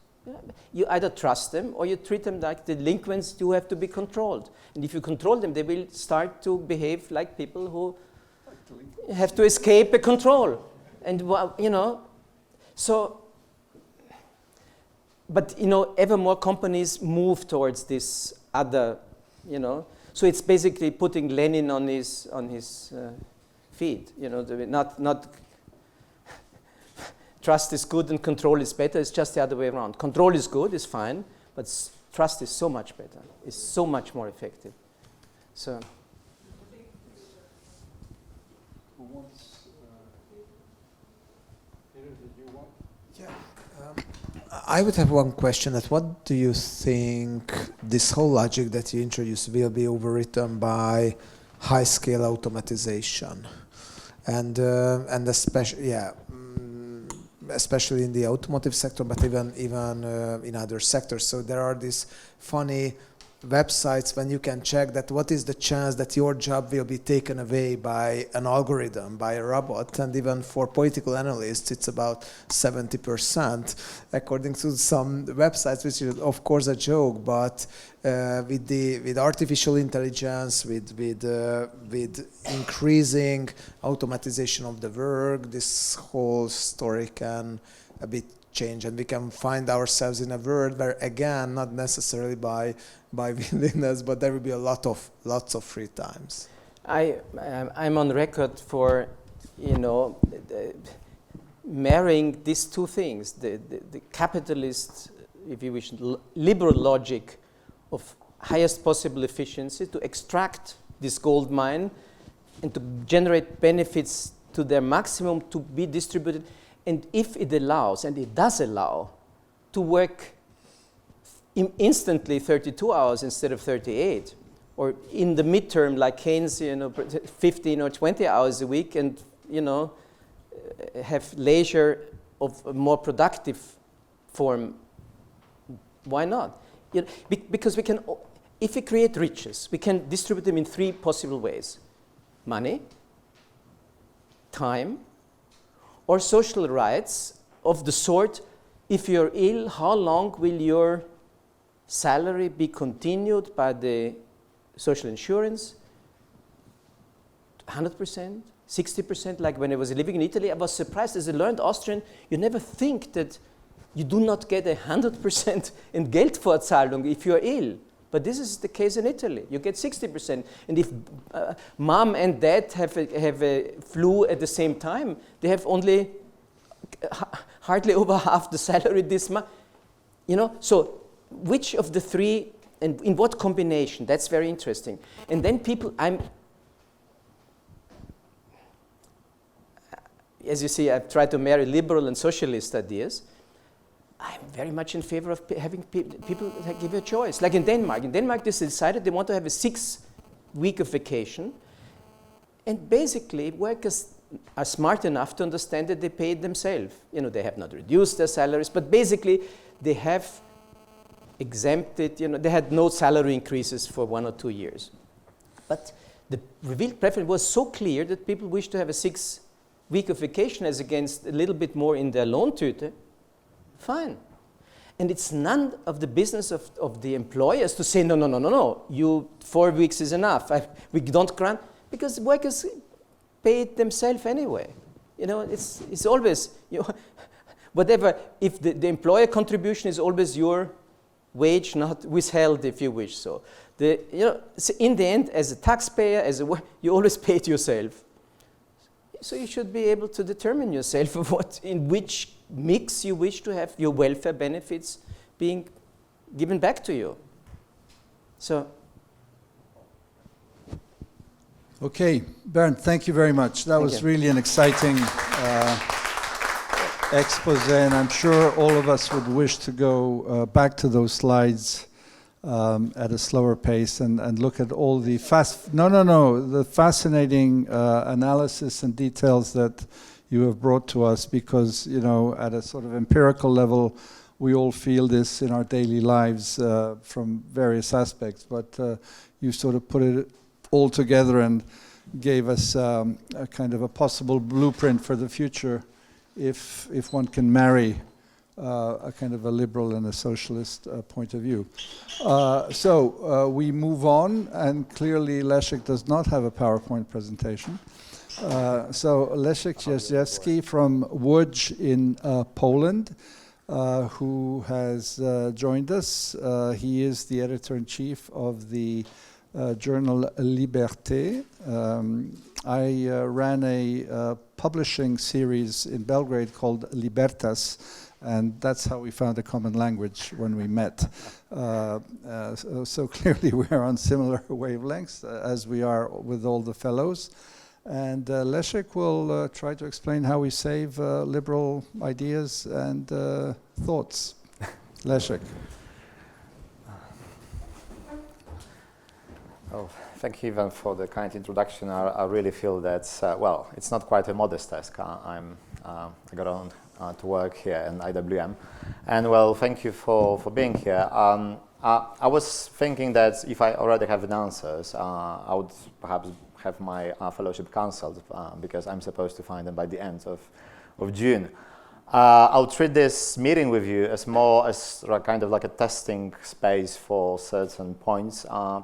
You either trust them or you treat them like delinquents who have to be controlled. And if you control them, they will start to behave like people who have to escape a control. And, well, you know, so, but, you know, ever more companies move towards this other, you know. So it's basically putting Lenin on his feet, you know, not trust is good and control is better. It's just the other way around. Control is good, is fine, but trust is so much better. It's so much more effective. So. Who wants? Peter, did you want? Yeah. I would have one question. That what do you think this whole logic that you introduced will be overwritten by high-scale automatization, and especially especially in the automotive sector, but even in other sectors. So there are these funny websites when you can check that what is the chance that your job will be taken away by an algorithm, by a robot, and even for political analysts it's about 70% according to some websites, which is of course a joke, but with artificial intelligence, with increasing automatization of the work, this whole story can a bit change, and we can find ourselves in a world where, again, not necessarily by willingness, but there will be lots of free times. I'm on record for, you know, marrying these two things: the capitalist, if you wish, liberal logic of highest possible efficiency to extract this gold mine and to generate benefits to their maximum to be distributed. And if it allows, and it does allow, to work instantly 32 hours instead of 38, or in the midterm, like Keynes, you know, 15 or 20 hours a week, and, you know, have leisure of a more productive form, why not? You know, because we can, if we create riches, we can distribute them in three possible ways: money, time, or social rights of the sort: if you're ill, how long will your salary be continued by the social insurance? 100%, 60%, like when I was living in Italy, I was surprised as a learned Austrian, you never think that you do not get 100% Entgeltfortzahlung if you're ill. But this is the case in Italy. You get 60%. And if mom and dad have a flu at the same time, they have only hardly over half the salary this month. You know, so which of the three and in what combination? That's very interesting. And then people, as you see, I've tried to marry liberal and socialist ideas. I'm very much in favor of having people give a choice. Like in Denmark. In Denmark, they decided they want to have a 6-week of vacation. And basically, workers are smart enough to understand that they pay it themselves. You know, they have not reduced their salaries, but basically, they have exempted, you know, they had no salary increases for 1 or 2 years. But the revealed preference was so clear that people wish to have a 6-week of vacation as against a little bit more in their Lohntüte. Fine. And it's none of the business of the employers to say, no, you 4 weeks is enough. We don't grant, because workers pay it themselves anyway. You know, it's always, you know, whatever, if the employer contribution is always your wage, not withheld, if you wish so. You know, so in the end, as a taxpayer, you always pay it yourself. So you should be able to determine yourself in which mix you wish to have your welfare benefits being given back to you. So. Okay, Bernd, thank you very much. That was really an exciting expose, and I'm sure all of us would wish to go back to those slides at a slower pace and look at all the the fascinating analysis and details that you have brought to us, because, you know, at a sort of empirical level, we all feel this in our daily lives from various aspects, but you sort of put it all together and gave us a kind of a possible blueprint for the future if one can marry a kind of a liberal and a socialist point of view. So we move on, and clearly Leszek does not have a PowerPoint presentation. So Leszek Jażdżewski from Łódź in Poland, who has joined us. He is the editor-in-chief of the journal Liberté. I ran a publishing series in Belgrade called Libertas, and that's how we found a common language when we met. So clearly we are on similar wavelengths as we are with all the fellows. And Leszek will try to explain how we save liberal ideas and thoughts. Leszek. Oh, thank you, Ivan, for the kind introduction. I really feel that, well, it's not quite a modest task. I got on to work here in IWM. And, well, thank you for being here. I was thinking that if I already have the answers, I would perhaps have my fellowship cancelled because I'm supposed to find them by the end of June. I'll treat this meeting with you as more as kind of like a testing space for certain points I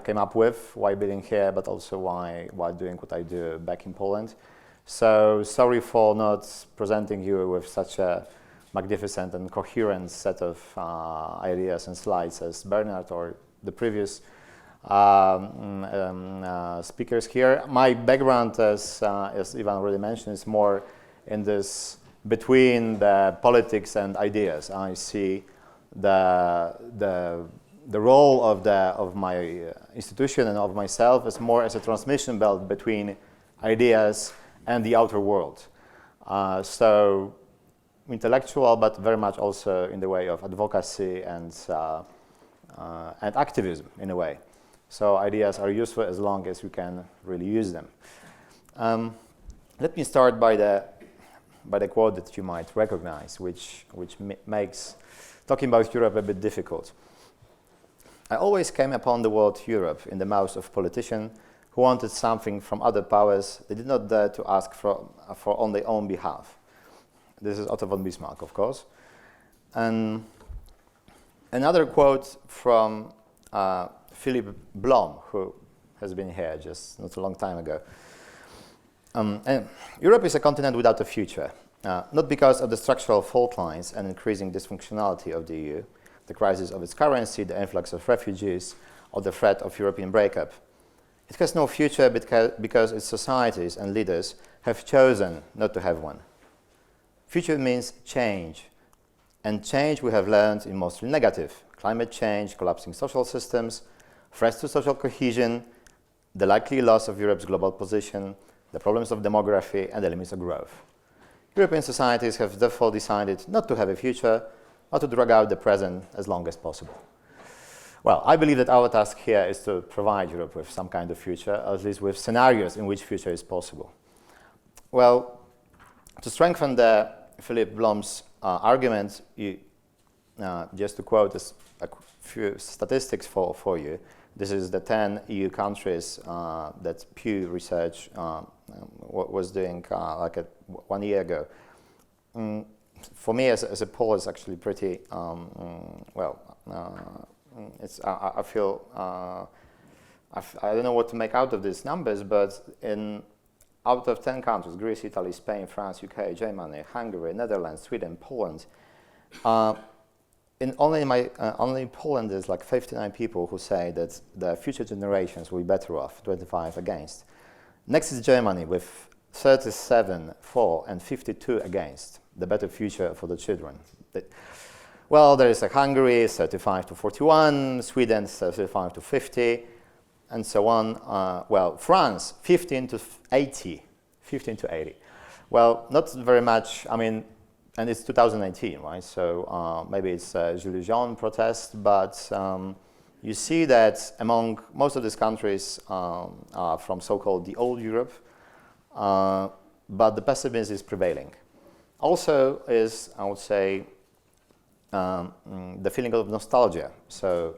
came up with while being here, but also while doing what I do back in Poland. So sorry for not presenting you with such a magnificent and coherent set of ideas and slides as Bernd or the previous speakers here. My background, as Ivan already mentioned, is more in this between the politics and ideas. I see the role of my institution and of myself as more as a transmission belt between ideas and the outer world. So intellectual, but very much also in the way of advocacy and activism in a way. So ideas are useful as long as you can really use them. Let me start by the quote that you might recognize, which makes talking about Europe a bit difficult. I always came upon the word Europe in the mouths of politicians who wanted something from other powers they did not dare to ask for on their own behalf. This is Otto von Bismarck, of course. And another quote from Philip Blom, who has been here just not a long time ago. And Europe is a continent without a future, not because of the structural fault lines and increasing dysfunctionality of the EU, the crisis of its currency, the influx of refugees, or the threat of European breakup. It has no future because its societies and leaders have chosen not to have one. Future means change, and change we have learned is mostly negative. Climate change, collapsing social systems, threats to social cohesion, the likely loss of Europe's global position, the problems of demography, and the limits of growth. European societies have therefore decided not to have a future, but to drag out the present as long as possible. Well, I believe that our task here is to provide Europe with some kind of future, at least with scenarios in which future is possible. Well, to strengthen the Philip Blom's argument, just to quote a few statistics for you. This is the 10 EU countries that Pew Research was doing 1 year ago. For me, as a poll, it's actually pretty I feel I don't know what to make out of these numbers, but out of 10 countries, Greece, Italy, Spain, France, UK, Germany, Hungary, Netherlands, Sweden, Poland. Only in Poland, there's like 59 people who say that the future generations will be better off, 25 against. Next is Germany with 37 for and 52 against, the better future for the children. Well, there is Hungary, 35 to 41, Sweden, 35 to 50, and so on. Well, France, 15 to 80. Well, not very much, I mean, and it's 2019, right? So maybe it's a Gilets jaunes protest, but you see that among most of these countries are from so-called the old Europe, but the pessimism is prevailing. Also is, I would say, the feeling of nostalgia. So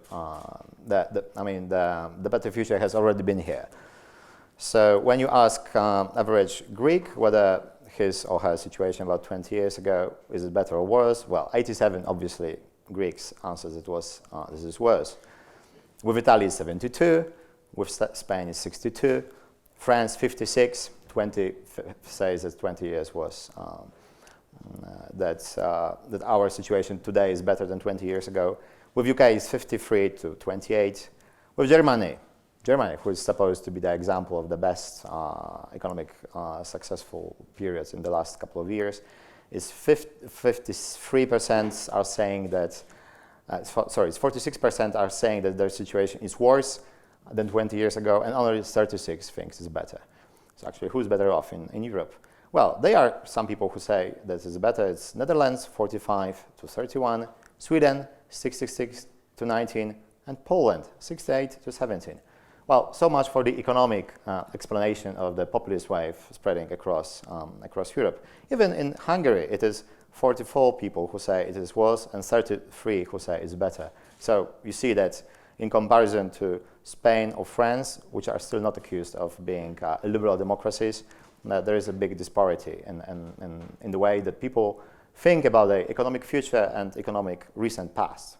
the better future has already been here. So when you ask average Greek whether his or her situation about 20 years ago, is it better or worse? Well, 87 obviously Greeks answers it was this is worse. With Italy is 72, with Spain is 62, France 56, 20 says that 20 years was that our situation today is better than 20 years ago. With UK is 53 to 28. With Germany, who is supposed to be the example of the best economic successful periods in the last couple of years, is 53% are saying that, it's 46% are saying that their situation is worse than 20 years ago, and only 36 thinks it's better. So actually, who's better off in Europe? Well, there are some people who say that it's better. It's Netherlands, 45 to 31, Sweden, 66 to 19, and Poland, 68 to 17. Well, so much for the economic explanation of the populist wave spreading across Europe. Even in Hungary, it is 44 people who say it is worse and 33 who say it's better. So you see that in comparison to Spain or France, which are still not accused of being liberal democracies, there is a big disparity in the way that people think about the economic future and economic recent past.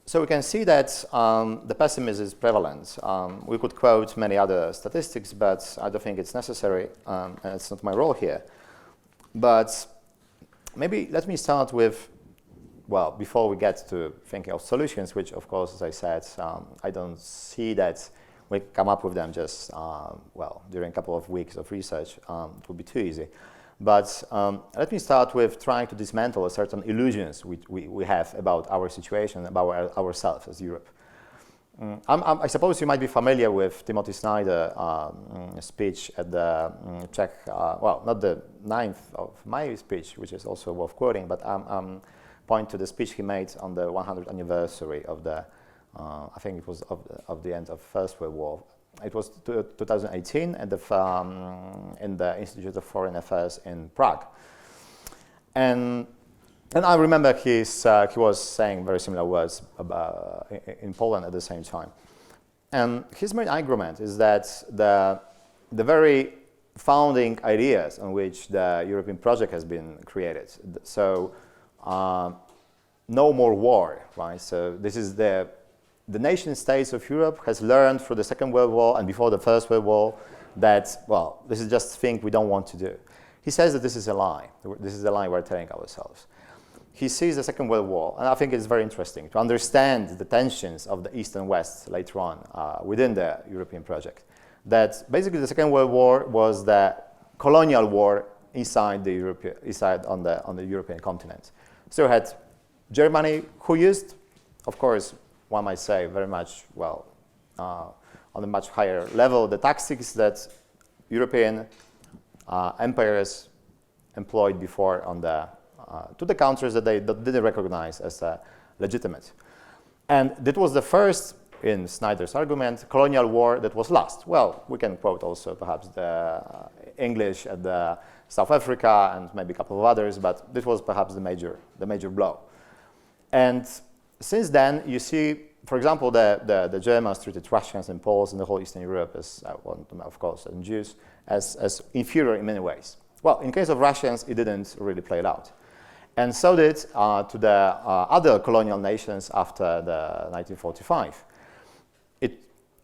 So we can see that the pessimism is prevalent. We could quote many other statistics, but I don't think it's necessary, and it's not my role here. But maybe let me start with, well, before we get to thinking of solutions, which of course, as I said, I don't see that we come up with them just, during a couple of weeks of research. It would be too easy. But let me start with trying to dismantle certain illusions we have about our situation, about ourselves as Europe. I suppose you might be familiar with Timothy Snyder's speech at the Czech, not the 9th of my speech, which is also worth quoting, but point to the speech he made on the 100th anniversary of the, I think it was of the end of First World War. It was 2018 at in the Institute of Foreign Affairs in Prague. And I remember he was saying very similar words about, in Poland at the same time. And his main argument is that the very founding ideas on which the European project has been created, so no more war, right? So this is the nation states of Europe has learned through the Second World War and before the First World War that, well, this is just a thing we don't want to do. He says that this is a lie. This is a lie we're telling ourselves. He sees the Second World War, and I think it's very interesting to understand the tensions of the East and West later on within the European project. That basically the Second World War was the colonial war inside on the European continent. So you had Germany, who used, of course, one might say very much, on a much higher level, the tactics that European empires employed before on to the countries that they didn't recognize as legitimate. And that was the first, in Snyder's argument, colonial war that was lost. Well, we can quote also perhaps the English at the South Africa and maybe a couple of others, but this was perhaps the major blow. And since then, you see, for example, the Germans treated Russians and Poles and the whole Eastern Europe as, of course, and Jews, as inferior in many ways. Well, in case of Russians, it didn't really play it out. And so did to the other colonial nations after the 1945.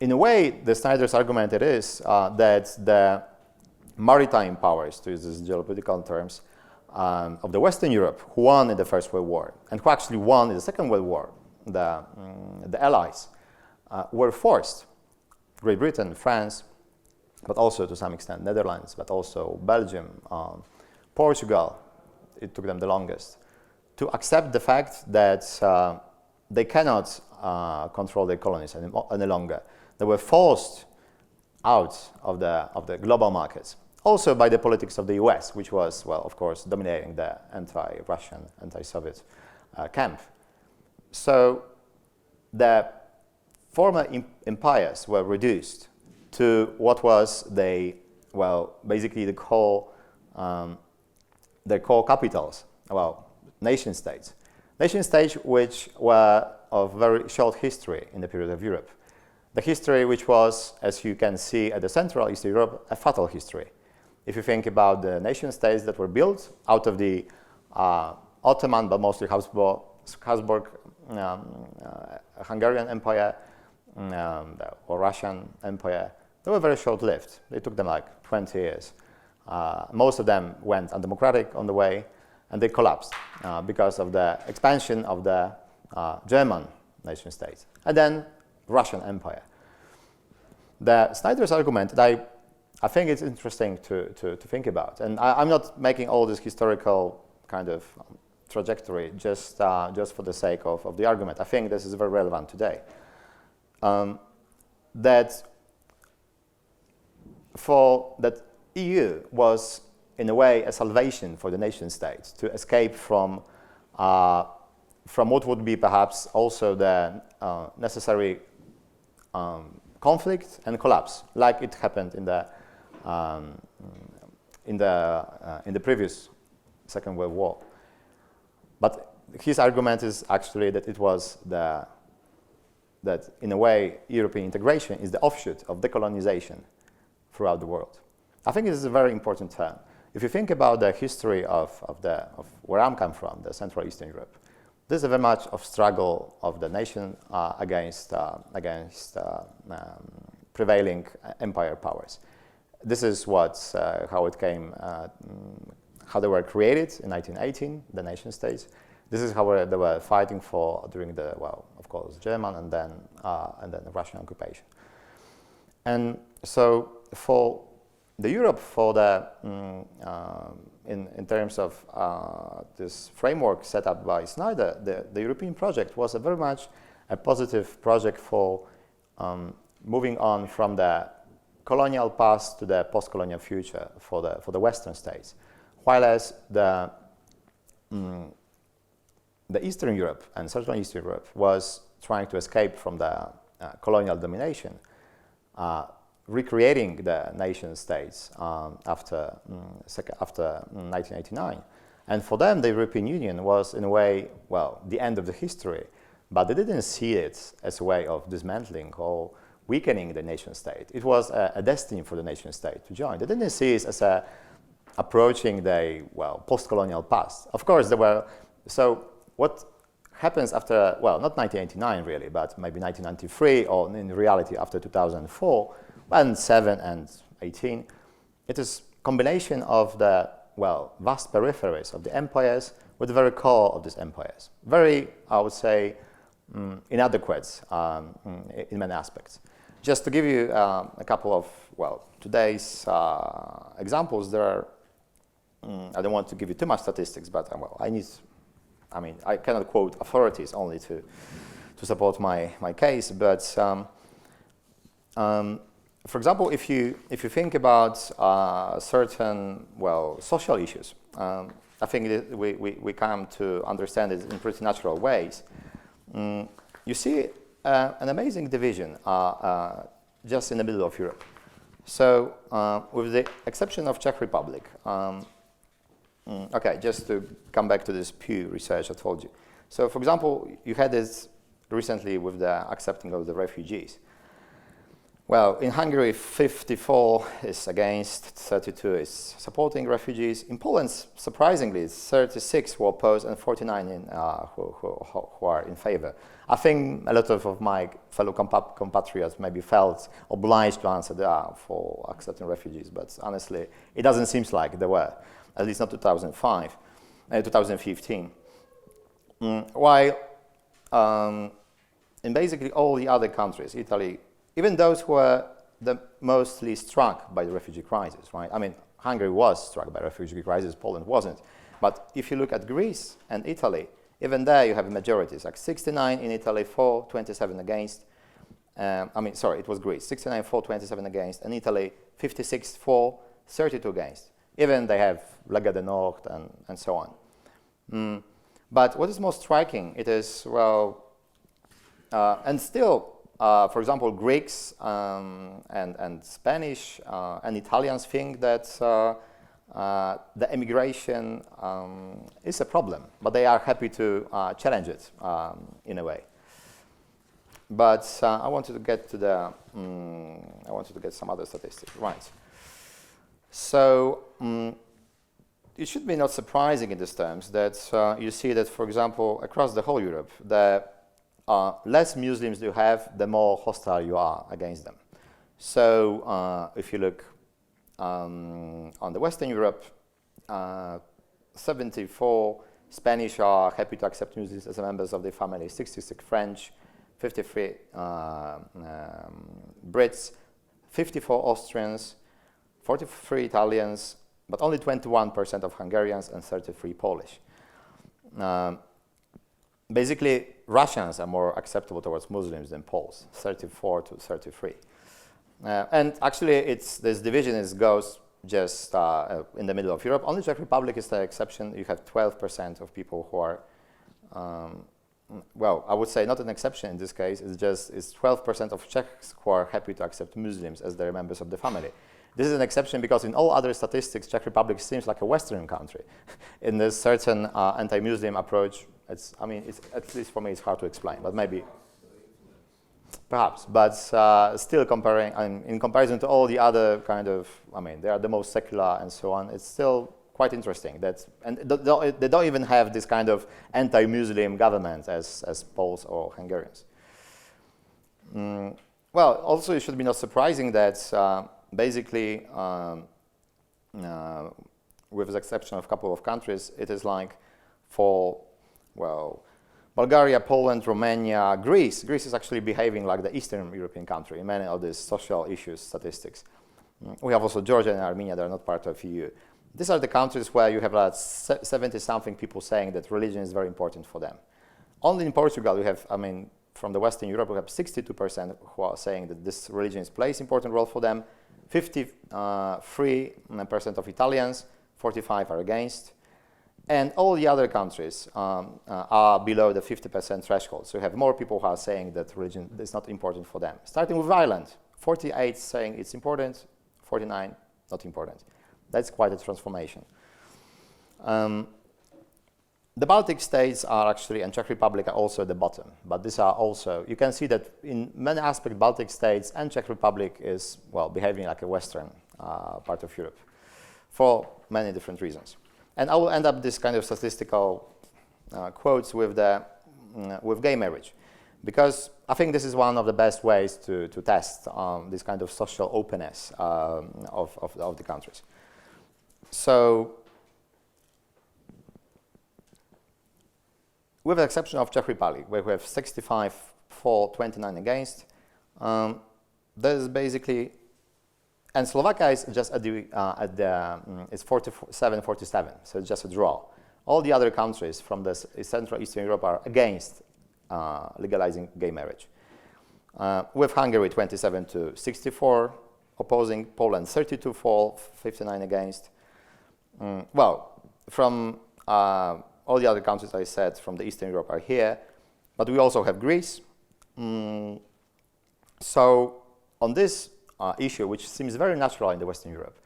In a way, the Snyder's argument it is that the maritime powers, to use these geopolitical terms, of the Western Europe, who won in the First World War and who actually won in the Second World War, the Allies, were forced, Great Britain, France, but also to some extent Netherlands, but also Belgium, Portugal, it took them the longest, to accept the fact that they cannot control their colonies any longer. They were forced out of the global markets, also by the politics of the US, which was, well, of course, dominating the anti-Russian, anti-Soviet camp. So the former empires were reduced to what was basically the whole their core capitals, well, nation states. Nation states which were of very short history in the period of Europe. The history which was, as you can see at the Central Eastern Europe, a fatal history. If you think about the nation states that were built out of the Ottoman, but mostly Habsburg Hungarian Empire or Russian Empire, they were very short-lived. They took them like 20 years. Most of them went undemocratic on the way, and they collapsed because of the expansion of the German nation states, and then Russian Empire. The Snyder's argument that I think it's interesting to think about, and I'm not making all this historical kind of trajectory just for the sake of the argument. I think this is very relevant today. That EU was in a way a salvation for the nation states to escape from what would be perhaps also the necessary conflict and collapse, like it happened in the previous Second World War. But his argument is actually that it was that in a way European integration is the offshoot of decolonization throughout the world. I think this is a very important term. If you think about the history of where I'm come from, the Central Eastern Europe, this is very much of struggle of the nation against prevailing empire powers. This is how it came, how they were created in 1918, the nation states. This is how they were fighting for during the, well, of course, German and then the Russian occupation. And so for the Europe, for the in terms of this framework set up by Snyder, the European project was very much a positive project for moving on from the colonial past to the post-colonial future for the Western states, whereas the Eastern Europe and Central Eastern Europe was trying to escape from the colonial domination, recreating the nation states after 1989. And for them, the European Union was, in a way, well, the end of the history, but they didn't see it as a way of dismantling or weakening the nation state. It was a destiny for the nation state to join. They didn't see it as approaching the, well, post-colonial past. Of course, there were, so what happens after, well, not 1989 really, but maybe 1993, or in reality after 2004, and 7 and 18, it is combination of the, well, vast peripheries of the empires with the very core of these empires. Very, I would say, inadequate in many aspects. Just to give you a couple of, well, today's examples, there are, I don't want to give you too much statistics, but well, I cannot quote authorities only to support my case, but for example, if you think about certain, well, social issues, I think that we come to understand it in pretty natural ways. You see an amazing division just in the middle of Europe. So with the exception of Czech Republic, okay, just to come back to this Pew research I told you. So for example, you had this recently with the accepting of the refugees. Well, in Hungary, 54 is against, 32 is supporting refugees. In Poland, surprisingly, 36 who oppose and 49 who are in favor. I think a lot of my fellow compatriots maybe felt obliged to answer for accepting refugees, but honestly, it doesn't seem like they were, at least not 2015. While in basically all the other countries, Italy, even those who were the mostly struck by the refugee crisis, right? I mean, Hungary was struck by the refugee crisis, Poland wasn't. But if you look at Greece and Italy, even there you have majorities, like 69 in Italy, 4, 27 against. It was Greece, 69 for, 27 against, and Italy, 56 for, 32 against. Even they have Lega del Nord and so on. But what is most striking, it is, well, and still, for example, Greeks and Spanish and Italians think that the immigration is a problem, but they are happy to challenge it in a way. But I wanted to get to the I wanted to get some other statistics, right? So it should be not surprising in these terms that you see that, for example, across the whole Europe, the less Muslims you have, the more hostile you are against them. So if you look on the Western Europe, 74 Spanish are happy to accept Muslims as members of their family, 66 French, 53 Brits, 54 Austrians, 43 Italians, but only 21% of Hungarians and 33 Polish. Basically, Russians are more acceptable towards Muslims than Poles, 34 to 33. And actually, this division goes just in the middle of Europe. Only Czech Republic is the exception. You have 12% of people who are, well, I would say not an exception in this case. It's 12% of Czechs who are happy to accept Muslims as their members of the family. This is an exception because in all other statistics, Czech Republic seems like a Western country. In this certain anti-Muslim approach, I mean, at least for me, it's hard to explain, but maybe. Perhaps, but still in comparison to all the other kind of, I mean, they are the most secular and so on, it's still quite interesting. And they don't even have this kind of anti-Muslim government as Poles or Hungarians. Well, also it should be not surprising that basically, with the exception of a couple of countries, it is like for, well, Bulgaria, Poland, Romania, Greece. Greece is actually behaving like the Eastern European country in many of these social issues statistics. We have also Georgia and Armenia that are not part of EU. These are the countries where you have like 70-something people saying that religion is very important for them. Only in Portugal you have, I mean, from the Western Europe, we have 62% who are saying that this religion plays an important role for them. 53% of Italians, 45% are against. And all the other countries are below the 50% threshold. So you have more people who are saying that religion is not important for them. Starting with Ireland, 48 saying it's important, 49 not important. That's quite a transformation. The Baltic states are actually, and Czech Republic are also at the bottom. But these are also, you can see that in many aspects, Baltic states and Czech Republic is, well, behaving like a Western part of Europe for many different reasons. And I will end up this kind of statistical quotes with gay marriage, because I think this is one of the best ways to test this kind of social openness of the countries. So, with the exception of Czech Republic, where we have 65 for, 29 against, there is basically. And Slovakia is just it's 47-47, so it's just a draw. All the other countries from the Central Eastern Europe are against legalizing gay marriage. With Hungary 27-64 opposing, Poland 32 for, 59 against. Well, from all the other countries I said from the Eastern Europe are here, but we also have Greece. So on this issue, which seems very natural in the Western Europe,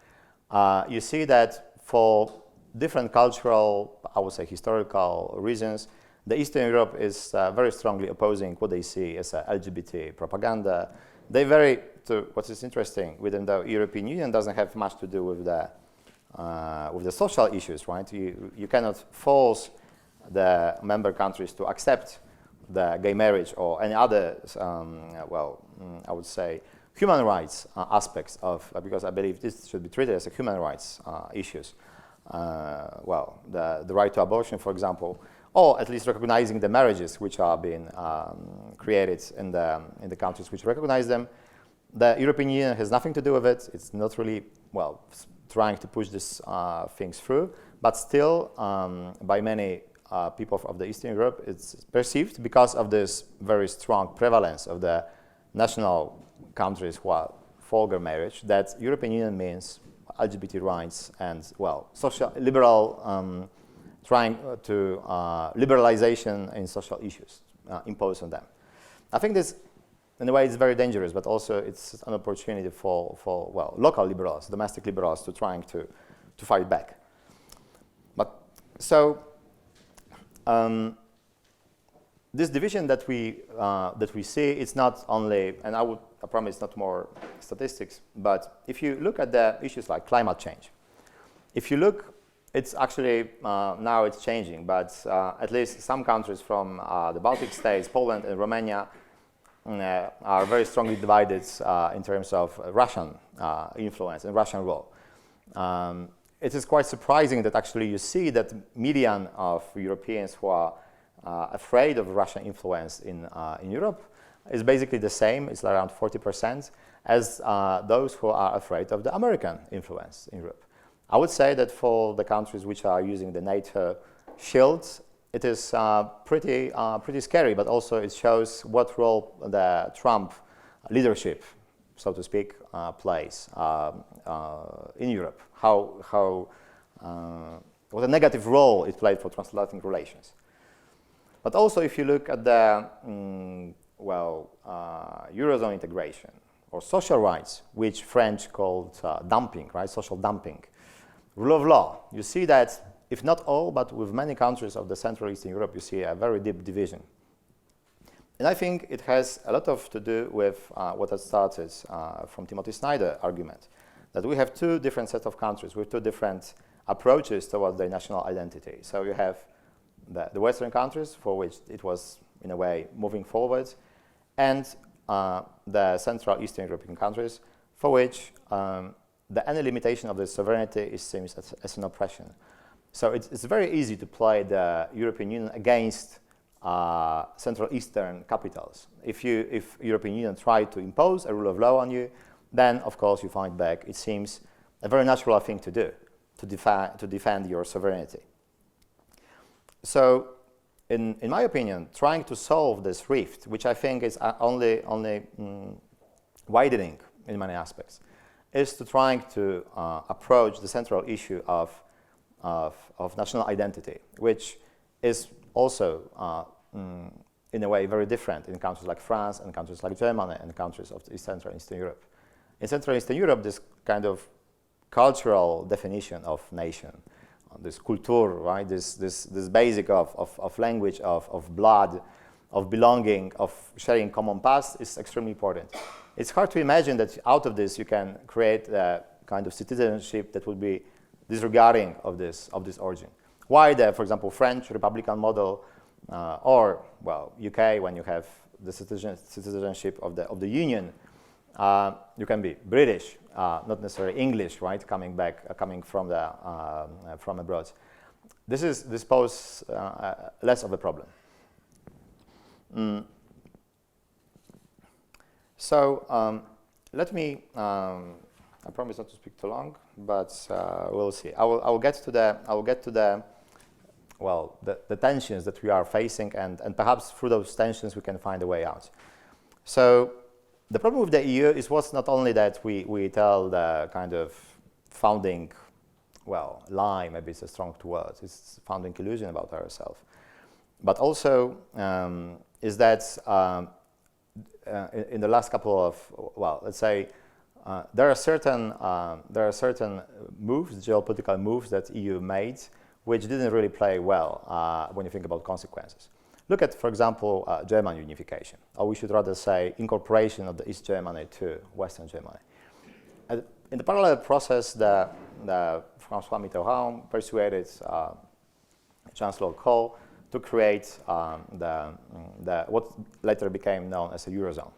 you see that for different cultural, I would say historical reasons, the Eastern Europe is very strongly opposing what they see as LGBT propaganda. They what is interesting, within the European Union doesn't have much to do with the social issues, right? You cannot force the member countries to accept the gay marriage or any other, I would say, human rights aspects of, because I believe this should be treated as a human rights issues. The right to abortion, for example, or at least recognizing the marriages which are being created in the countries which recognize them. The European Union has nothing to do with it. It's not really, trying to push these things through, but still, by many people of the Eastern Europe, it's perceived because of this very strong prevalence of the national countries who are for gay marriage, that European Union means LGBT rights and, social liberal, trying to liberalization in social issues imposed on them. I think this, in a way, it's very dangerous, but also it's an opportunity for local liberals, domestic liberals, to trying to fight back. But so this division that we see, it's not only, and I promise not more statistics, but if you look at the issues like climate change, if you look, it's actually now it's changing, but at least some countries from the Baltic states, Poland and Romania, are very strongly divided in terms of Russian influence and Russian role. It is quite surprising that actually you see that median of Europeans who are afraid of Russian influence in Europe is basically the same, it's around 40%, as those who are afraid of the American influence in Europe. I would say that for the countries which are using the NATO shields, it is pretty scary, but also it shows what role the Trump leadership, so to speak, plays in Europe. What a negative role it played for transatlantic relations. But also, if you look at the Eurozone integration or social rights, which French called dumping, right? Social dumping, rule of law, you see that if not all, but with many countries of the Central Eastern Europe, you see a very deep division. And I think it has a lot to do with what has started from Timothy Snyder's argument, that we have two different sets of countries with two different approaches towards their national identity. So you have the Western countries, for which it was, in a way, moving forward, and the Central Eastern European countries, for which any limitation of the sovereignty is seen as an oppression. So it's very easy to play the European Union against Central Eastern capitals. If European Union try to impose a rule of law on you, then of course you fight back. It seems a very natural thing to do, to defend your sovereignty. So, in my opinion, trying to solve this rift, which I think is only widening in many aspects, is to trying to approach the central issue of national identity, which is also, in a way, very different in countries like France and countries like Germany and countries of Central and Eastern Europe. In Central and Eastern Europe, this kind of cultural definition of nation, this culture, right? This basic of language, of blood, of belonging, of sharing common past is extremely important. It's hard to imagine that out of this you can create a kind of citizenship that would be disregarding of this origin. Why the, for example, French Republican model, or UK, when you have the citizenship of the Union, you can be British, not necessarily English, right? Coming from abroad. This poses less of a problem. So let me. I promise not to speak too long, but we'll see. I will get to the tensions that we are facing, and perhaps through those tensions we can find a way out. So the problem with the EU was not only that we tell the kind of founding, lie, maybe it's a strong word, it's founding illusion about ourselves, but also is that in the last couple of, let's say, there are certain moves, geopolitical moves that EU made, which didn't really play well when you think about consequences. Look at, for example, German unification, or we should rather say incorporation of the East Germany to Western Germany. In the parallel process, the François Mitterrand persuaded Chancellor Kohl to create what later became known as a Eurozone.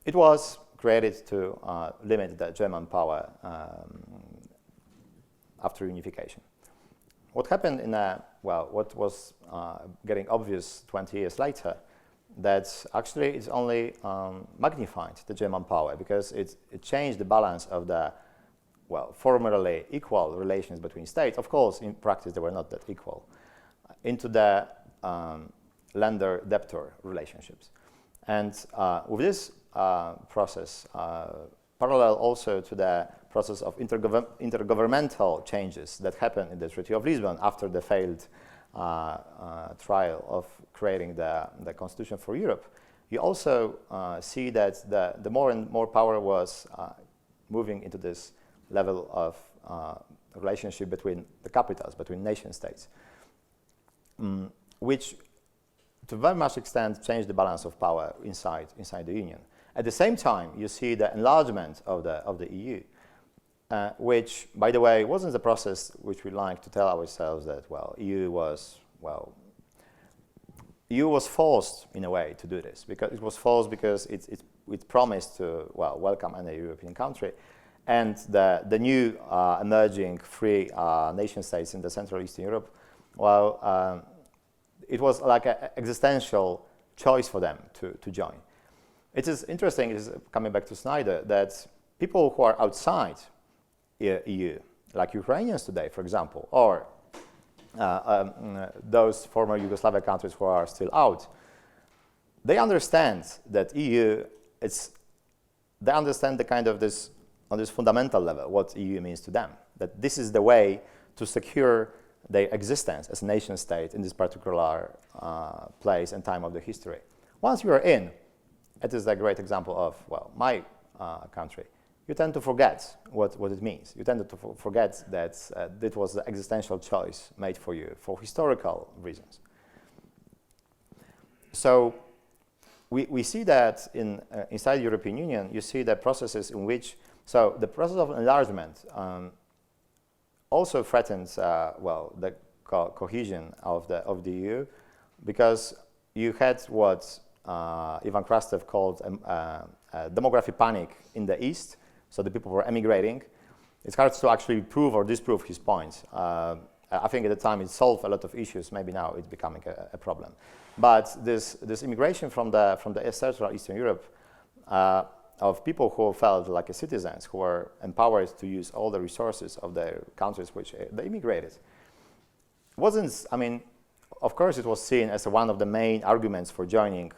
It was created to limit the German power after unification. What happened what was getting obvious 20 years later, that actually it's only magnified the German power, because it changed the balance of the, formerly equal relations between states. Of course, in practice, they were not that equal, into the lender-debtor relationships. And with this process, parallel also to the process of intergovernmental changes that happened in the Treaty of Lisbon after the failed trial of creating the Constitution for Europe, you also see that the more and more power was moving into this level of relationship between the capitals, between nation states, which to very much extent changed the balance of power inside the Union. At the same time, you see the enlargement of the EU, which, by the way, wasn't the process which we like to tell ourselves that, well, EU was forced in a way to do this, because it was forced because it promised to, well, welcome any European country, and the new emerging free nation states in the Central Eastern Europe, well, it was like an existential choice for them to join. It is interesting, it is coming back to Snyder, that people who are outside EU, like Ukrainians today, for example, or those former Yugoslavian countries who are still out, they understand that EU, they understand the kind of this, on this fundamental level, what EU means to them, that this is the way to secure their existence as a nation state in this particular place and time of the history. Once you are in, it is a great example of, well, my country. You tend to forget what it means. You tend to forget that it was the existential choice made for you for historical reasons. So we see that inside the European Union, you see the processes in which, so the process of enlargement also threatens, well, the cohesion of the EU, because you had what Ivan Krastev called demographic panic in the East, so the people were emigrating. It's hard to actually prove or disprove his points. I think at the time it solved a lot of issues. Maybe now it's becoming a problem. But this immigration from the Central Eastern Europe of people who felt like citizens, who were empowered to use all the resources of their countries which they immigrated, wasn't, I mean, of course it was seen as one of the main arguments for joining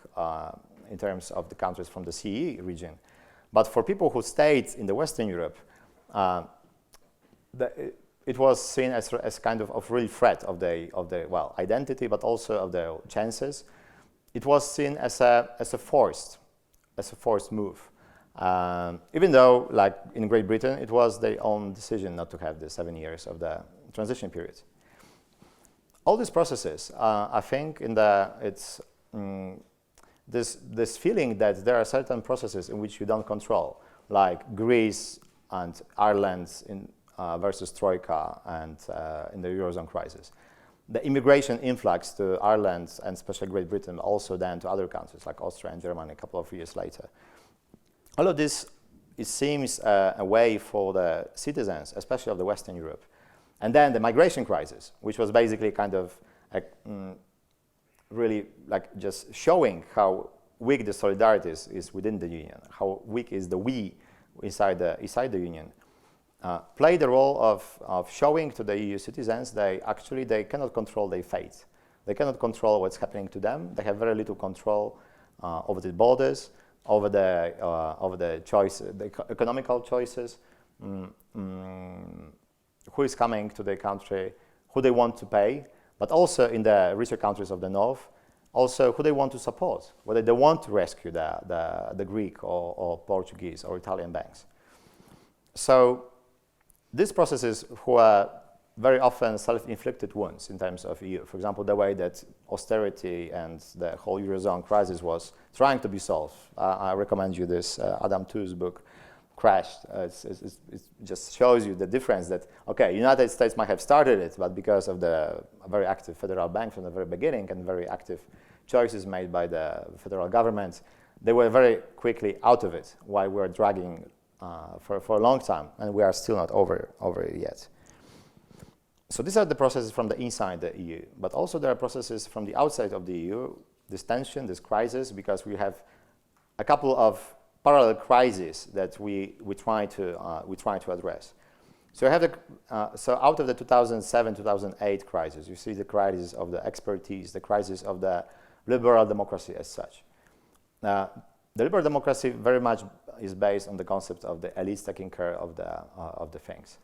in terms of the countries from the CE region. But for people who stayed in the Western Europe, it was seen as kind of real threat of their well, identity, but also of their chances. It was seen as a forced move. Even though, like in Great Britain, it was their own decision not to have the 7 years of the transition period. All these processes, I think, this feeling that there are certain processes in which you don't control, like Greece and Ireland versus Troika and in the Eurozone crisis. The immigration influx to Ireland and especially Great Britain, also then to other countries like Austria and Germany a couple of years later. All of this, it seems a way for the citizens, especially of the Western Europe. And then the migration crisis, which was basically kind of really like just showing how weak the solidarity is within the Union, how weak is the we inside the Union, played the role of showing to the EU citizens they cannot control their fate. They cannot control what's happening to them. They have very little control over the borders, over the choice, the economical choices, who is coming to their country, who they want to pay, but also in the richer countries of the north, also who they want to support, whether they want to rescue the Greek or Portuguese or Italian banks. So these processes were very often self-inflicted wounds in terms of EU. For example, the way that austerity and the whole Eurozone crisis was trying to be solved. I recommend you this Adam Tooze's book, Crashed. It just shows you the difference that, okay, United States might have started it, but because of the very active federal bank from the very beginning and very active choices made by the federal government, they were very quickly out of it, while we were dragging for a long time, and we are still not over it yet. So these are the processes from the inside the EU, but also there are processes from the outside of the EU, this tension, this crisis, because we have a couple of parallel crises that we try to address. So so out of the 2007-2008 crisis, you see the crisis of the expertise, the crisis of the liberal democracy as such. The liberal democracy very much is based on the concept of the elites taking care of the things.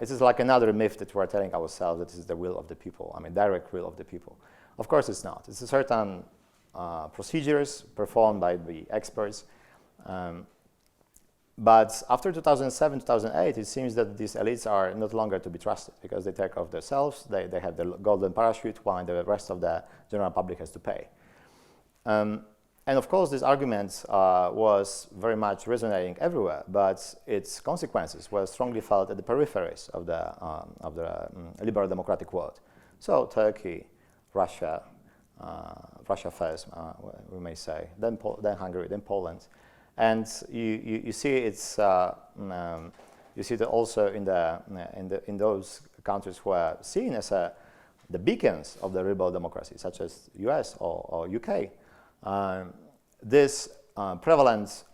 It is like another myth that we're telling ourselves that it is the will of the people, I mean direct will of the people. Of course it's not. It's a certain procedures performed by the experts. But after 2007, 2008, it seems that these elites are not longer to be trusted because they take off themselves, they have the golden parachute, while the rest of the general public has to pay. And of course, this argument was very much resonating everywhere, but its consequences were strongly felt at the peripheries of the liberal democratic world. So Turkey, Russia, Russia first, we may say, then Hungary, then Poland. And you see it's you see that also in those countries who are seen as the beacons of the liberal democracy, such as US or UK. This prevalent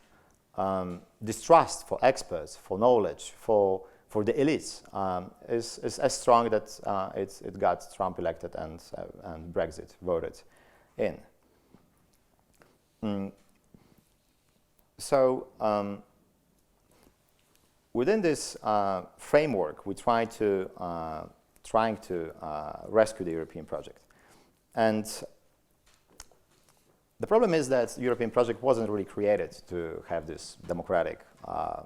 distrust for experts, for knowledge, for the elites is as strong that it got Trump elected and Brexit voted in. So within this framework, we trying to rescue the European project. And the problem is that the European project wasn't really created to have this democratic, how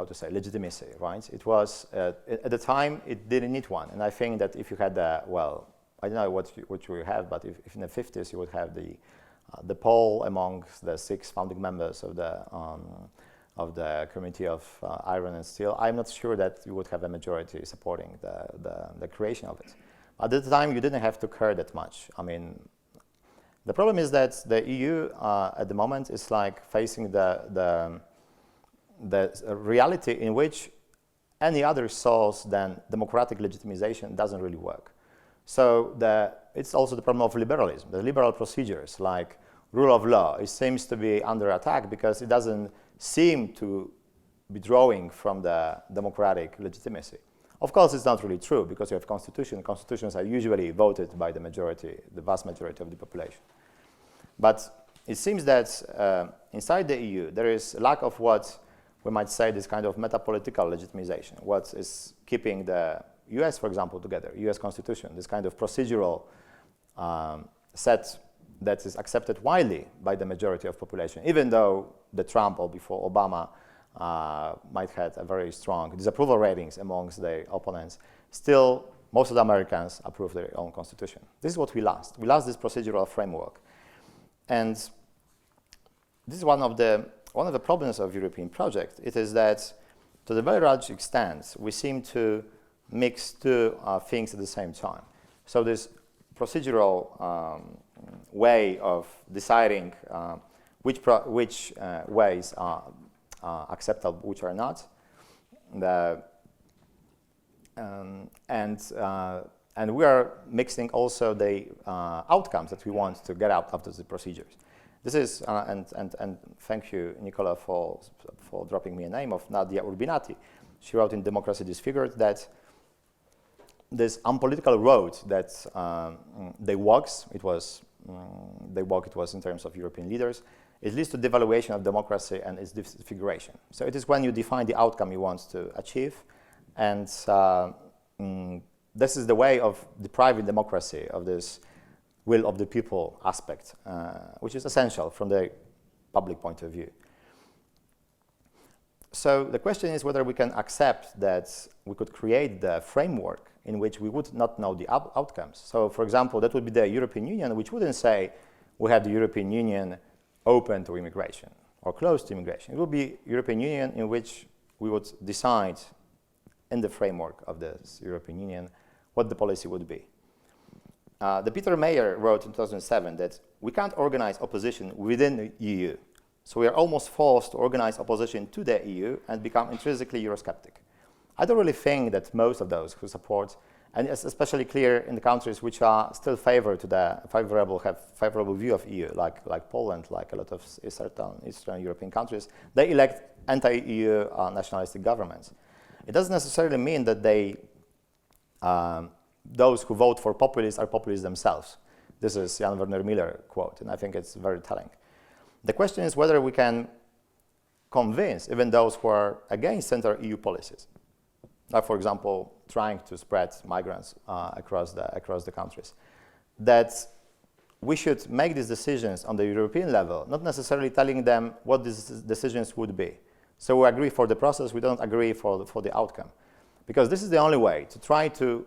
to say, legitimacy, right? It was, at the time, it didn't need one. And I think that if you had well, I don't know what you have, but if in the 50s you would have the poll amongst the 6 founding members of the Committee of Iron and Steel, I'm not sure that you would have a majority supporting the creation of it. At the time, you didn't have to care that much. I mean, the problem is that the EU at the moment is like facing the reality in which any other source than democratic legitimization doesn't really work. So it's also the problem of liberalism. The liberal procedures like rule of law, it seems to be under attack because it doesn't seem to be drawing from the democratic legitimacy. Of course, it's not really true because you have constitution. Constitutions are usually voted by the majority, the vast majority of the population. But it seems that inside the EU, there is a lack of what we might say this kind of metapolitical legitimization, what is keeping the US, for example, together, US Constitution, this kind of procedural set that is accepted widely by the majority of population, even though the Trump or before Obama might have a very strong disapproval ratings amongst their opponents, still most of the Americans approve their own constitution. This is what we lost. We lost this procedural framework. And this is one of the problems of European project. It is that to the very large extent, we seem to mix two things at the same time. So this procedural way of deciding which ways are acceptable, which are not, and we are mixing also the outcomes that we want to get out of the procedures. This is, and thank you, Nicola, for dropping me a name of Nadia Urbinati. She wrote in Democracy Disfigured that this unpolitical road that they walk, it was in terms of European leaders, it leads to devaluation of democracy and its disfiguration. So it is when you define the outcome you want to achieve, and this is the way of depriving democracy of this will of the people aspect, which is essential from the public point of view. So the question is whether we can accept that we could create the framework in which we would not know the outcomes. So, for example, that would be the European Union, which wouldn't say we have the European Union open to immigration or close to immigration. It would be European Union in which we would decide in the framework of this European Union what the policy would be. The Peter Mayer wrote in 2007 that we can't organize opposition within the EU. So we are almost forced to organize opposition to the EU and become intrinsically Eurosceptic. I don't really think that most of those who support, and it's especially clear in the countries which are still have favorable view of EU, like Poland, like a lot of Eastern European countries, they elect anti-EU nationalistic governments. It doesn't necessarily mean that those who vote for populists are populists themselves. This is Jan Werner Miller quote, and I think it's very telling. The question is whether we can convince even those who are against central EU policies, like, for example, trying to spread migrants across the countries, that we should make these decisions on the European level, not necessarily telling them what these decisions would be. So we agree for the process, we don't agree for the outcome. Because this is the only way to try to,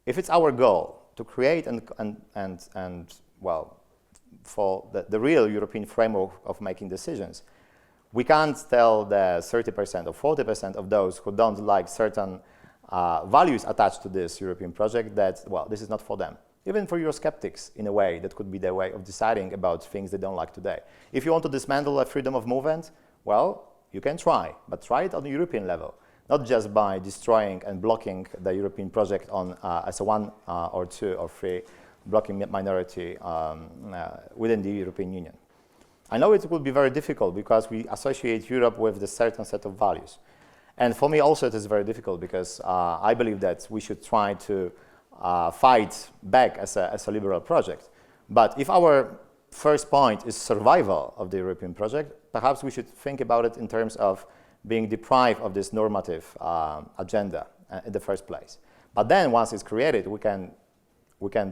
if it's our goal to create and well, for the real European framework of making decisions, we can't tell the 30% or 40% of those who don't like certain values attached to this European project that, well, this is not for them. Even for Eurosceptics, in a way, that could be their way of deciding about things they don't like today. If you want to dismantle a freedom of movement, well, you can try, but try it on the European level, not just by destroying and blocking the European project on as a one or two or three blocking minority within the European Union. I know it will be very difficult because we associate Europe with a certain set of values. And for me also it is very difficult because I believe that we should try to fight back as a liberal project. But if our first point is survival of the European project, perhaps we should think about it in terms of being deprived of this normative agenda in the first place. But then once it's created, we can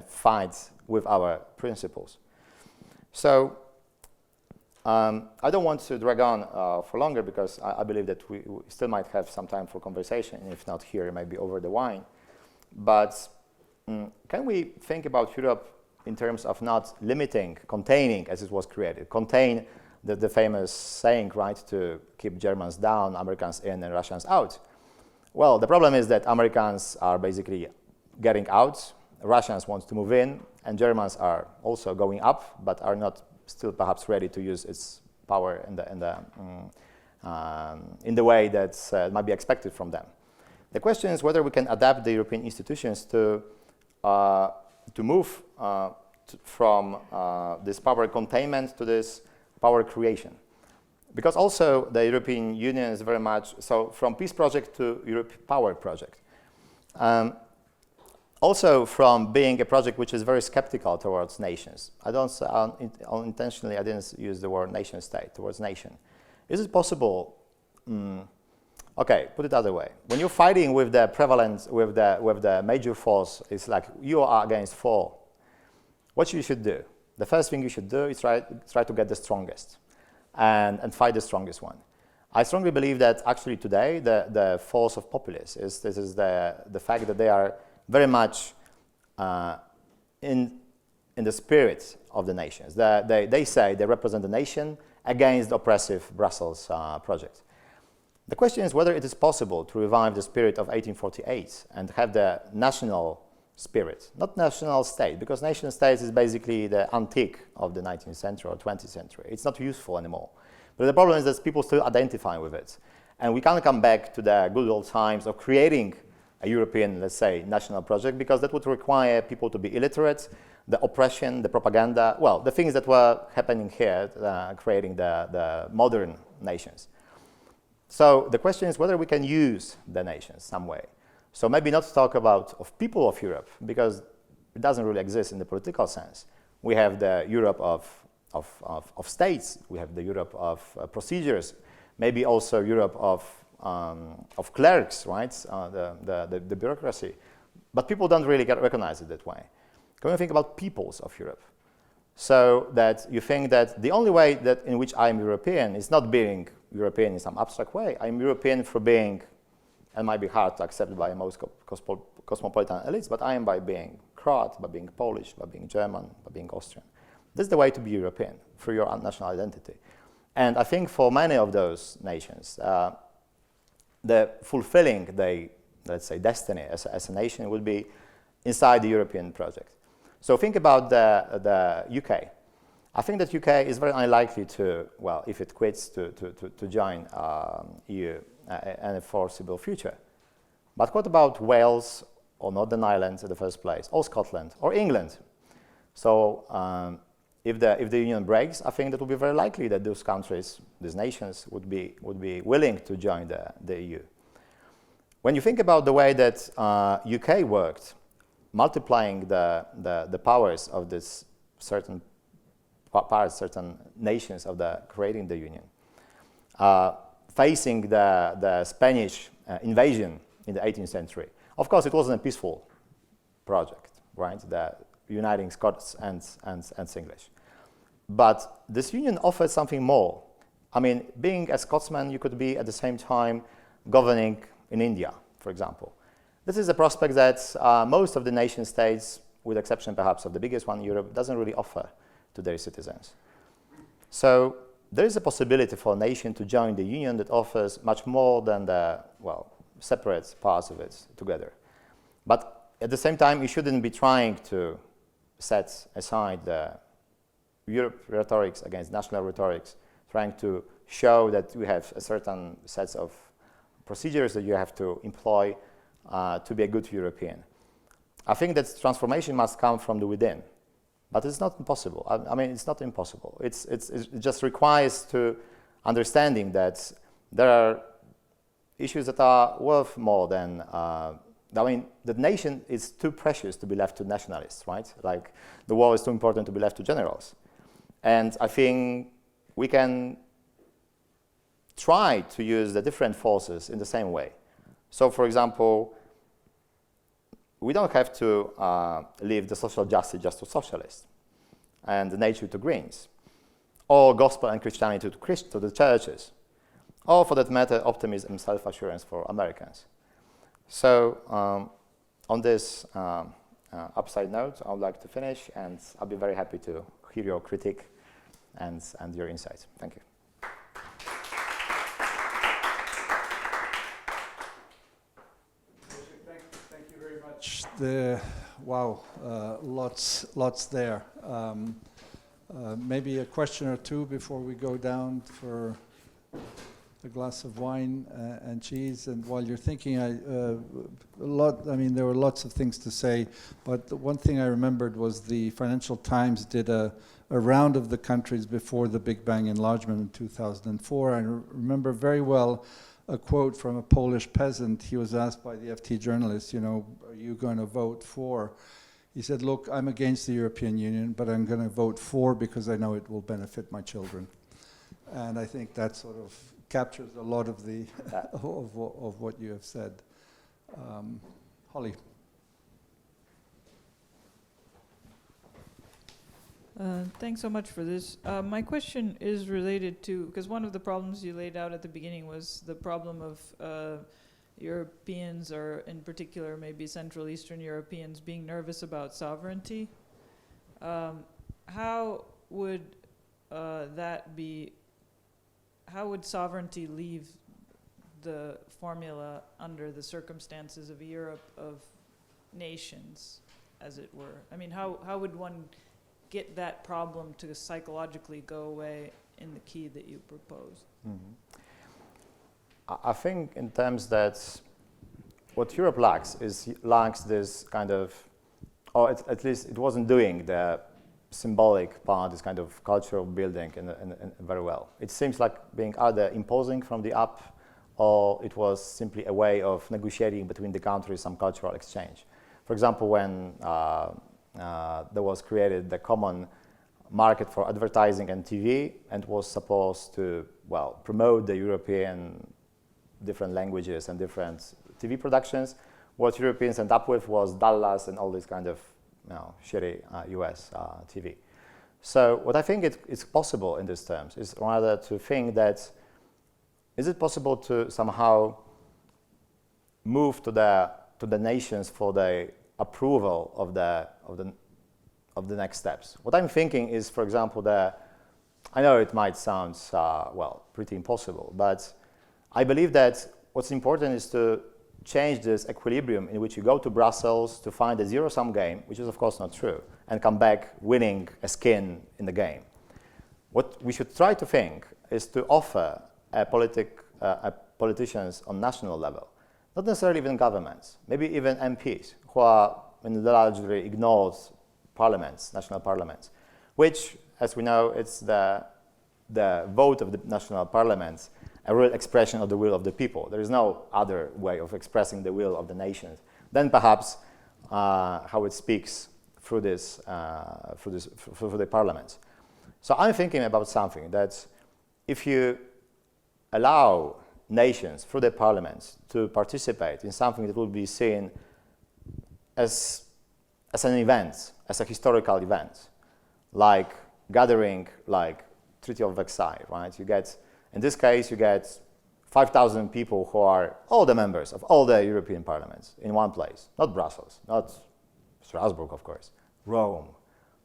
fight with our principles. So I don't want to drag on for longer because I believe that we still might have some time for conversation, and if not here, maybe over the wine. But can we think about Europe in terms of not limiting, containing as it was created, contain the famous saying, right, to keep Germans down, Americans in, and Russians out? Well, the problem is that Americans are basically getting out, Russians want to move in, and Germans are also going up, but are not still perhaps ready to use its power in the way that might be expected from them. The question is whether we can adapt the European institutions to move from this power containment to this power creation. Because also the European Union is very much, so from peace project to Europe power project. Also from being a project which is very skeptical towards nations. I don't intentionally, I didn't use the word nation state, towards nation. Is it possible, okay, put it other way. When you're fighting with the prevalence, with the major force, it's like you are against four. What you should do? The first thing you should do is try to get the strongest and fight the strongest one. I strongly believe that actually today the force of populists is the fact that they are very much in the spirit of the nations. They say they represent the nation against the oppressive Brussels project. The question is whether it is possible to revive the spirit of 1848 and have the national spirit, not national state, because nation states is basically the antique of the 19th century or 20th century. It's not useful anymore. But the problem is that people still identify with it. And we can't come back to the good old times of creating a European, let's say, national project, because that would require people to be illiterate, the oppression, the propaganda, well, the things that were happening here, creating the modern nations. So the question is whether we can use the nations some way. So maybe not talk about of people of Europe, because it doesn't really exist in the political sense. We have the Europe of states, we have the Europe of procedures, maybe also Europe of clerks, right? The bureaucracy. But people don't really recognize it that way. Can we think about peoples of Europe? So that you think that the only way that in which I'm European is not being European in some abstract way. I'm European for being, and might be hard to accept by most cosmopolitan elites, but I am by being Croat, by being Polish, by being German, by being Austrian. This is the way to be European, through your national identity. And I think for many of those nations, the fulfilling their, let's say, destiny as a nation will be inside the European project. So think about the UK. I think that UK is very unlikely to, well, if it quits, to join EU in a foreseeable future. But what about Wales or Northern Ireland in the first place, or Scotland, or England? So if the union breaks, I think that will be very likely that those countries, these nations, would be willing to join the EU. When you think about the way that UK worked, multiplying the powers of this certain parts, certain nations of creating the union, facing the Spanish invasion in the 18th century. Of course, it wasn't a peaceful project, right? uniting Scots and English. But this union offered something more. I mean, being a Scotsman, you could be at the same time governing in India, for example. This is a prospect that most of the nation states, with exception perhaps of the biggest one, Europe, doesn't really offer to their citizens. So there is a possibility for a nation to join the union that offers much more than the, well, separate parts of it together. But at the same time, you shouldn't be trying to set aside the Europe rhetorics against national rhetorics, trying to show that we have a certain sets of procedures that you have to employ to be a good European. I think that transformation must come from the within, but it's not impossible. I mean, it's not impossible. It just requires to understanding that there are issues that are worth more than, I mean, the nation is too precious to be left to nationalists, right? Like, the war is too important to be left to generals. And I think we can try to use the different forces in the same way. So, for example, we don't have to leave the social justice just to socialists, and the nature to Greens, or gospel and Christianity to the churches, or for that matter, optimism and self-assurance for Americans. So, on this upside note, I would like to finish, and I'll be very happy to hear your critique and your insights. Thank you. Thank you very much. Wow, lots there. Maybe a question or two before we go down for a glass of wine and cheese. And while you're thinking, I mean, there were lots of things to say, but the one thing I remembered was the Financial Times did a round of the countries before the Big Bang enlargement in 2004. I remember very well a quote from a Polish peasant. He was asked by the FT journalist, you know, are you going to vote for? He said, look, I'm against the European Union, but I'm going to vote for because I know it will benefit my children. And I think that sort of captures a lot of the of what you have said. Holly. Thanks so much for this. My question is related to, because one of the problems you laid out at the beginning was the problem of Europeans, or in particular maybe Central Eastern Europeans, being nervous about sovereignty. How would that be? How would sovereignty leave the formula under the circumstances of a Europe of nations, as it were? I mean, how would one get that problem to psychologically go away in the key that you proposed? Mm-hmm. I think in terms that what Europe lacks this kind of, or at least it wasn't doing the symbolic part, this kind of cultural building in very well. It seems like being either imposing from the up, or it was simply a way of negotiating between the countries some cultural exchange. For example, when there was created the common market for advertising and TV, and was supposed to, well, promote the European different languages and different TV productions. What Europeans end up with was Dallas and all this kind of, you know, shitty US TV. So what I think is possible in these terms is rather to think that, is it possible to somehow move to the nations for the approval of the next steps? What I'm thinking is, for example, I know it might sound well, pretty impossible, but I believe that what's important is to change this equilibrium in which you go to Brussels to find a zero-sum game, which is of course not true, and come back winning a skin in the game. What we should try to think is to offer politicians on national level, not necessarily even governments, maybe even MPs, who are in largely ignored parliaments, national parliaments, which, as we know, it's the vote of the national parliaments, a real expression of the will of the people. There is no other way of expressing the will of the nations than perhaps how it speaks through the parliaments. So I'm thinking about something that if you allow nations through their parliaments to participate in something that will be seen as an event, as a historical event, like gathering, like Treaty of Versailles, right? You get, in this case, you get 5,000 people who are all the members of all the European parliaments in one place, not Brussels, not Strasbourg, of course, Rome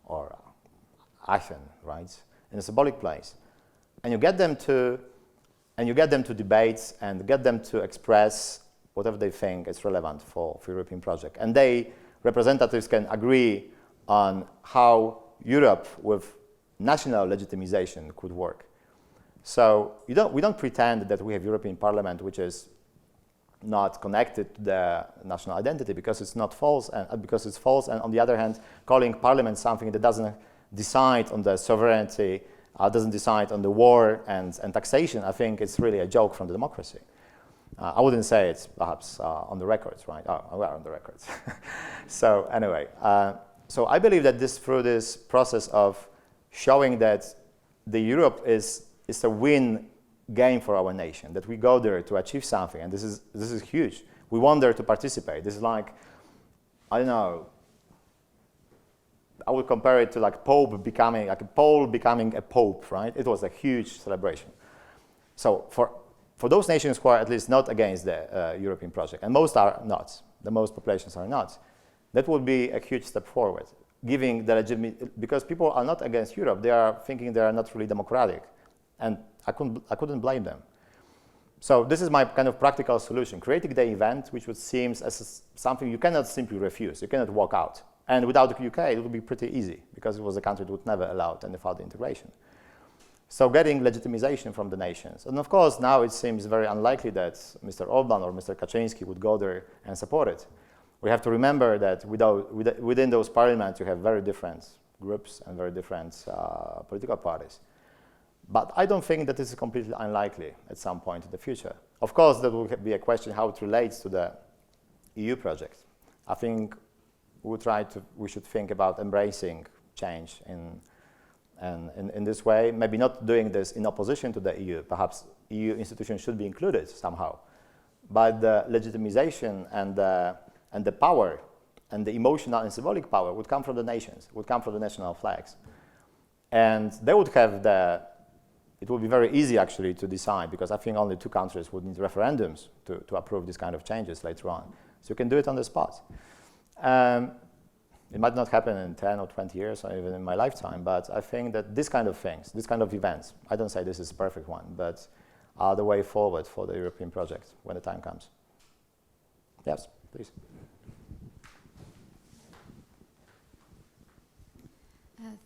or Athens, right? In a symbolic place, and you get them to debates and get them to express whatever they think is relevant for European project, and representatives can agree on how Europe with national legitimization could work. So we don't pretend that we have European Parliament which is not connected to the national identity, because it's not false, and because it's false. And on the other hand, calling Parliament something that doesn't decide on the sovereignty, doesn't decide on the war and taxation, I think it's really a joke from the democracy. I wouldn't say it's perhaps on the records, right? Oh, we are on the records. So anyway, so I believe that through this process of showing that the Europe is a win game for our nation, that we go there to achieve something, and this is huge. We want there to participate. This is like, I don't know, I would compare it to like Pope becoming, like a Pole becoming a Pope, right? It was a huge celebration. So for those nations who are at least not against the European project, and most are not, the most populations are not, that would be a huge step forward, giving the legitimate, because people are not against Europe, they are thinking they are not really democratic, and I couldn't blame them. So this is my kind of practical solution, creating the event which would seem as something you cannot simply refuse, you cannot walk out. And without the UK, it would be pretty easy, because it was a country that would never allow any further integration. So getting legitimization from the nations. And of course, now it seems very unlikely that Mr. Orban or Mr. Kaczynski would go there and support it. We have to remember that within those parliaments, you have very different groups and very different political parties. But I don't think that this is completely unlikely at some point in the future. Of course, there will be a question how it relates to the EU project. I think we should think about embracing change in this way, maybe not doing this in opposition to the EU. Perhaps EU institutions should be included somehow. But the legitimization and the power and the emotional and symbolic power would come from the nations, would come from the national flags. And they would have it would be very easy actually to decide, because I think only 2 countries would need referendums to approve these kind of changes later on. So you can do it on the spot. It might not happen in 10 or 20 years or even in my lifetime, but I think that this kind of things, this kind of events, I don't say this is a perfect one, but are the way forward for the European project when the time comes. Yes, please.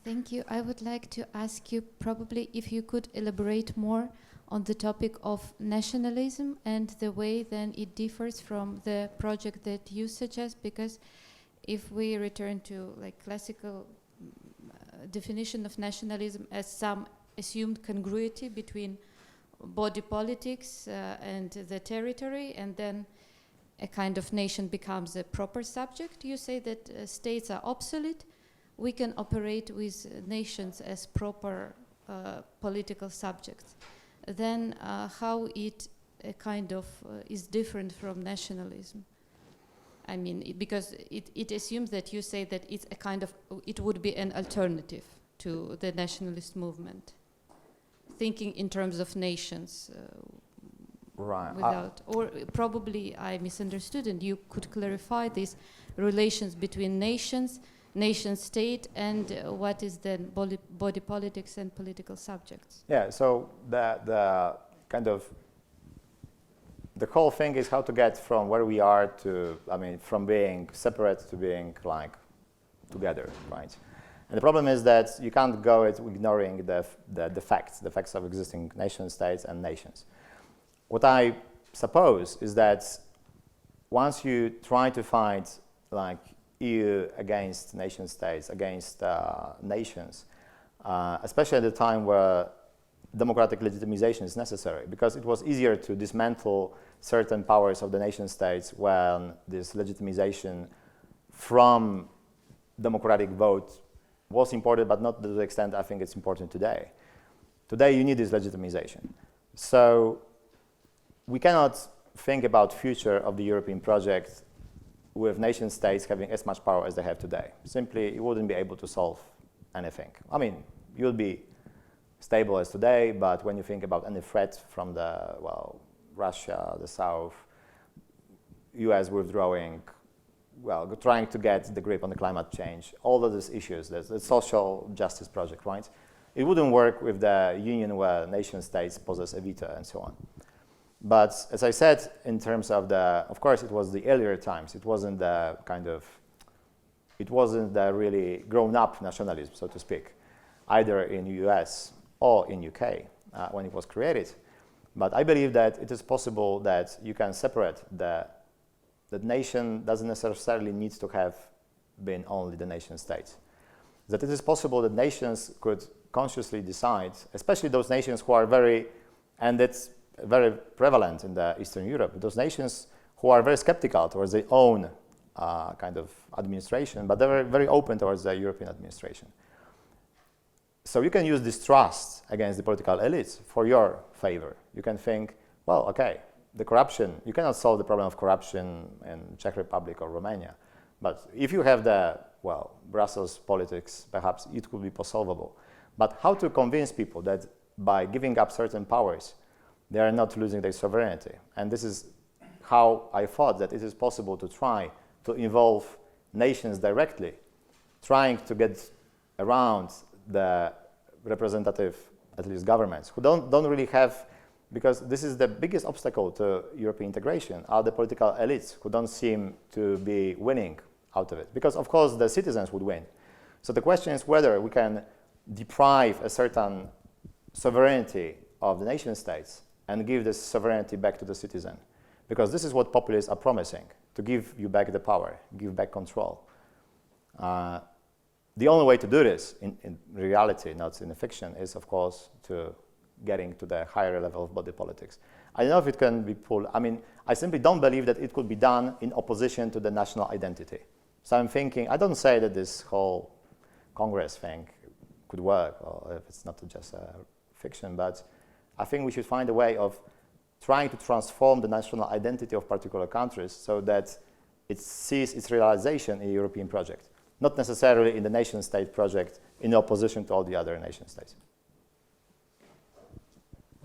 Thank you. I would like to ask you probably if you could elaborate more on the topic of nationalism and the way then it differs from the project that you suggest, because if we return to like classical definition of nationalism as some assumed congruity between body politics and the territory, and then a kind of nation becomes a proper subject, you say that states are obsolete. We can operate with nations as proper political subjects. Then how it kind of is different from nationalism? I mean, because it assumes that you say that it's a kind of, it would be an alternative to the nationalist movement, thinking in terms of nations. Right. Without, or probably I misunderstood, and you could clarify these relations between nations, nation state, and what is then body politics and political subjects. Yeah, so the kind of the whole thing is how to get from where we are to, I mean, from being separate to being like together, right? And the problem is that you can't go ignoring the facts of existing nation states and nations. What I suppose is that once you try to fight like EU against nation states, against nations, especially at the time where democratic legitimization is necessary, because it was easier to dismantle certain powers of the nation states when this legitimization from democratic vote was important, but not to the extent I think it's important today. Today you need this legitimization. So we cannot think about future of the European project with nation states having as much power as they have today. Simply, you wouldn't be able to solve anything. I mean, you'll be stable as today, but when you think about any threat from the, well, Russia, the South, US withdrawing, well, trying to get the grip on the climate change, all of these issues, the social justice project, right? It wouldn't work with the union where nation states possess a veto and so on. But as I said, in terms of of course, it was the earlier times. It wasn't the really grown-up nationalism, so to speak, either in US or in UK when it was created. But I believe that it is possible that you can separate the nation doesn't necessarily need to have been only the nation states. That it is possible that nations could consciously decide, especially those nations who are and it's very prevalent in the Eastern Europe, those nations who are very skeptical towards their own kind of administration, but they're very open towards the European administration. So you can use distrust against the political elites for your favor. You can think, well, okay, the corruption, you cannot solve the problem of corruption in Czech Republic or Romania. But if you have Brussels politics, perhaps it could be solvable. But how to convince people that by giving up certain powers, they are not losing their sovereignty? And this is how I thought that it is possible to try to involve nations directly, trying to get around the representative, at least governments, who don't really have, because this is the biggest obstacle to European integration, are the political elites who don't seem to be winning out of it. Because of course the citizens would win. So the question is whether we can deprive a certain sovereignty of the nation states and give this sovereignty back to the citizen. Because this is what populists are promising, to give you back the power, give back control. The only way to do this in reality, not in the fiction, is of course to getting to the higher level of body politics. I don't know if it can be pulled. I mean, I simply don't believe that it could be done in opposition to the national identity. So I'm thinking, I don't say that this whole Congress thing could work, or if it's not just a fiction, but I think we should find a way of trying to transform the national identity of particular countries so that it sees its realization in the European project, not necessarily in the nation-state project in opposition to all the other nation-states.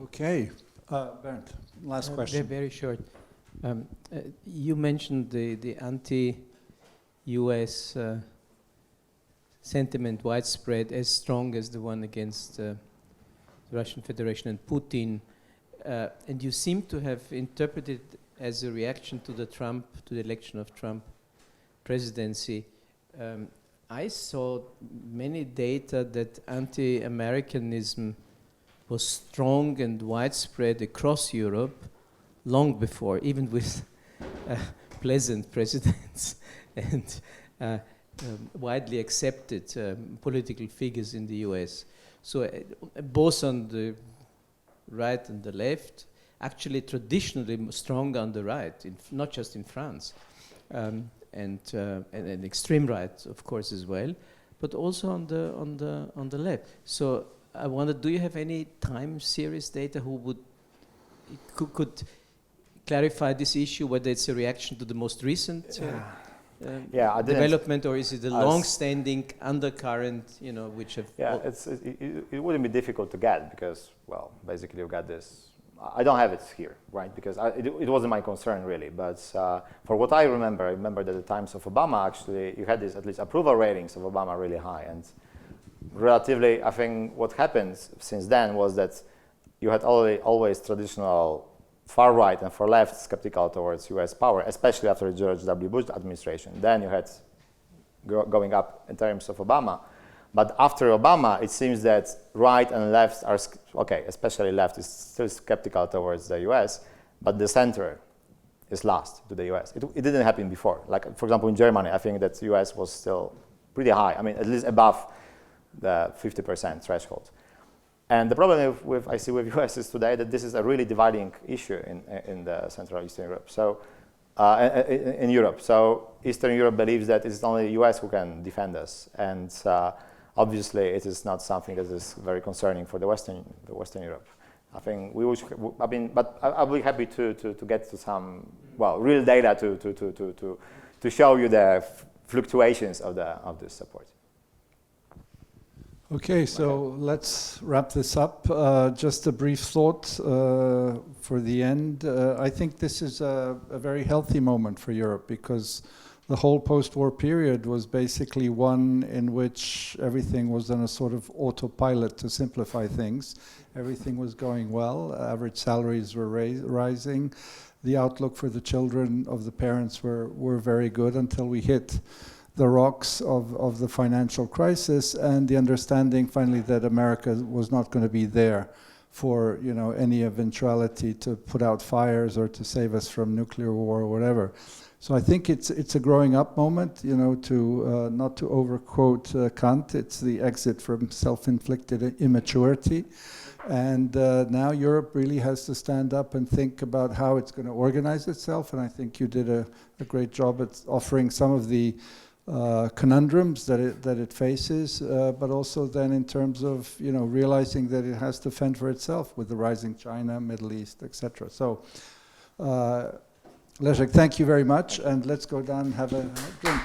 Okay, Bernd, last question. Very short. You mentioned the anti-US sentiment widespread, as strong as the one against the Russian Federation and Putin, and you seem to have interpreted as a reaction to the election of Trump presidency. I saw many data that anti-Americanism was strong and widespread across Europe long before, even with pleasant presidents and widely accepted political figures in the US. So both on the right and the left, actually traditionally stronger on the right, not just in France, and extreme right, of course, as well, but also on the left. So I wonder, do you have any time series data who could clarify this issue, whether it's a reaction to the most recent development, or is it a long-standing undercurrent, which have... Yeah, it wouldn't be difficult to get because, well, basically you've got this. I don't have it here, right? Because it wasn't my concern really. But for what I remember that at the times of Obama, actually, you had this at least approval ratings of Obama really high, and relatively, I think what happened since then was that you had always traditional far right and far left skeptical towards US power, especially after the George W. Bush administration. Then you had going up in terms of Obama. But after Obama, it seems that right and left are, especially left is still skeptical towards the US, but the center is lost to the US. It didn't happen before. Like, for example, in Germany, I think that the US was still pretty high. I mean, at least above the 50% threshold. And the problem I see with US is today that this is a really dividing issue in the Central Eastern Europe. So in Europe. So Eastern Europe believes that it is only US who can defend us. And obviously it is not something that is very concerning for the Western Europe. I think but I'll be happy to get to some, real data to to show you the fluctuations of the support. Okay, so let's wrap this up. Just a brief thought for the end. I think this is a very healthy moment for Europe, because the whole post-war period was basically one in which everything was on a sort of autopilot, to simplify things. Everything was going well. Average salaries were rising. The outlook for the children of the parents were very good, until we hit the rocks of the financial crisis, and the understanding finally that America was not going to be there for, you know, any eventuality to put out fires or to save us from nuclear war or whatever. So I think it's a growing up moment, you know, to not to overquote Kant, it's the exit from self-inflicted immaturity. And now Europe really has to stand up and think about how it's going to organize itself. And I think you did a great job at offering some of the conundrums that it faces, but also then in terms of, you know, realizing that it has to fend for itself with the rising China, Middle East, etc. So, Leszek, thank you very much, and let's go down and have a drink.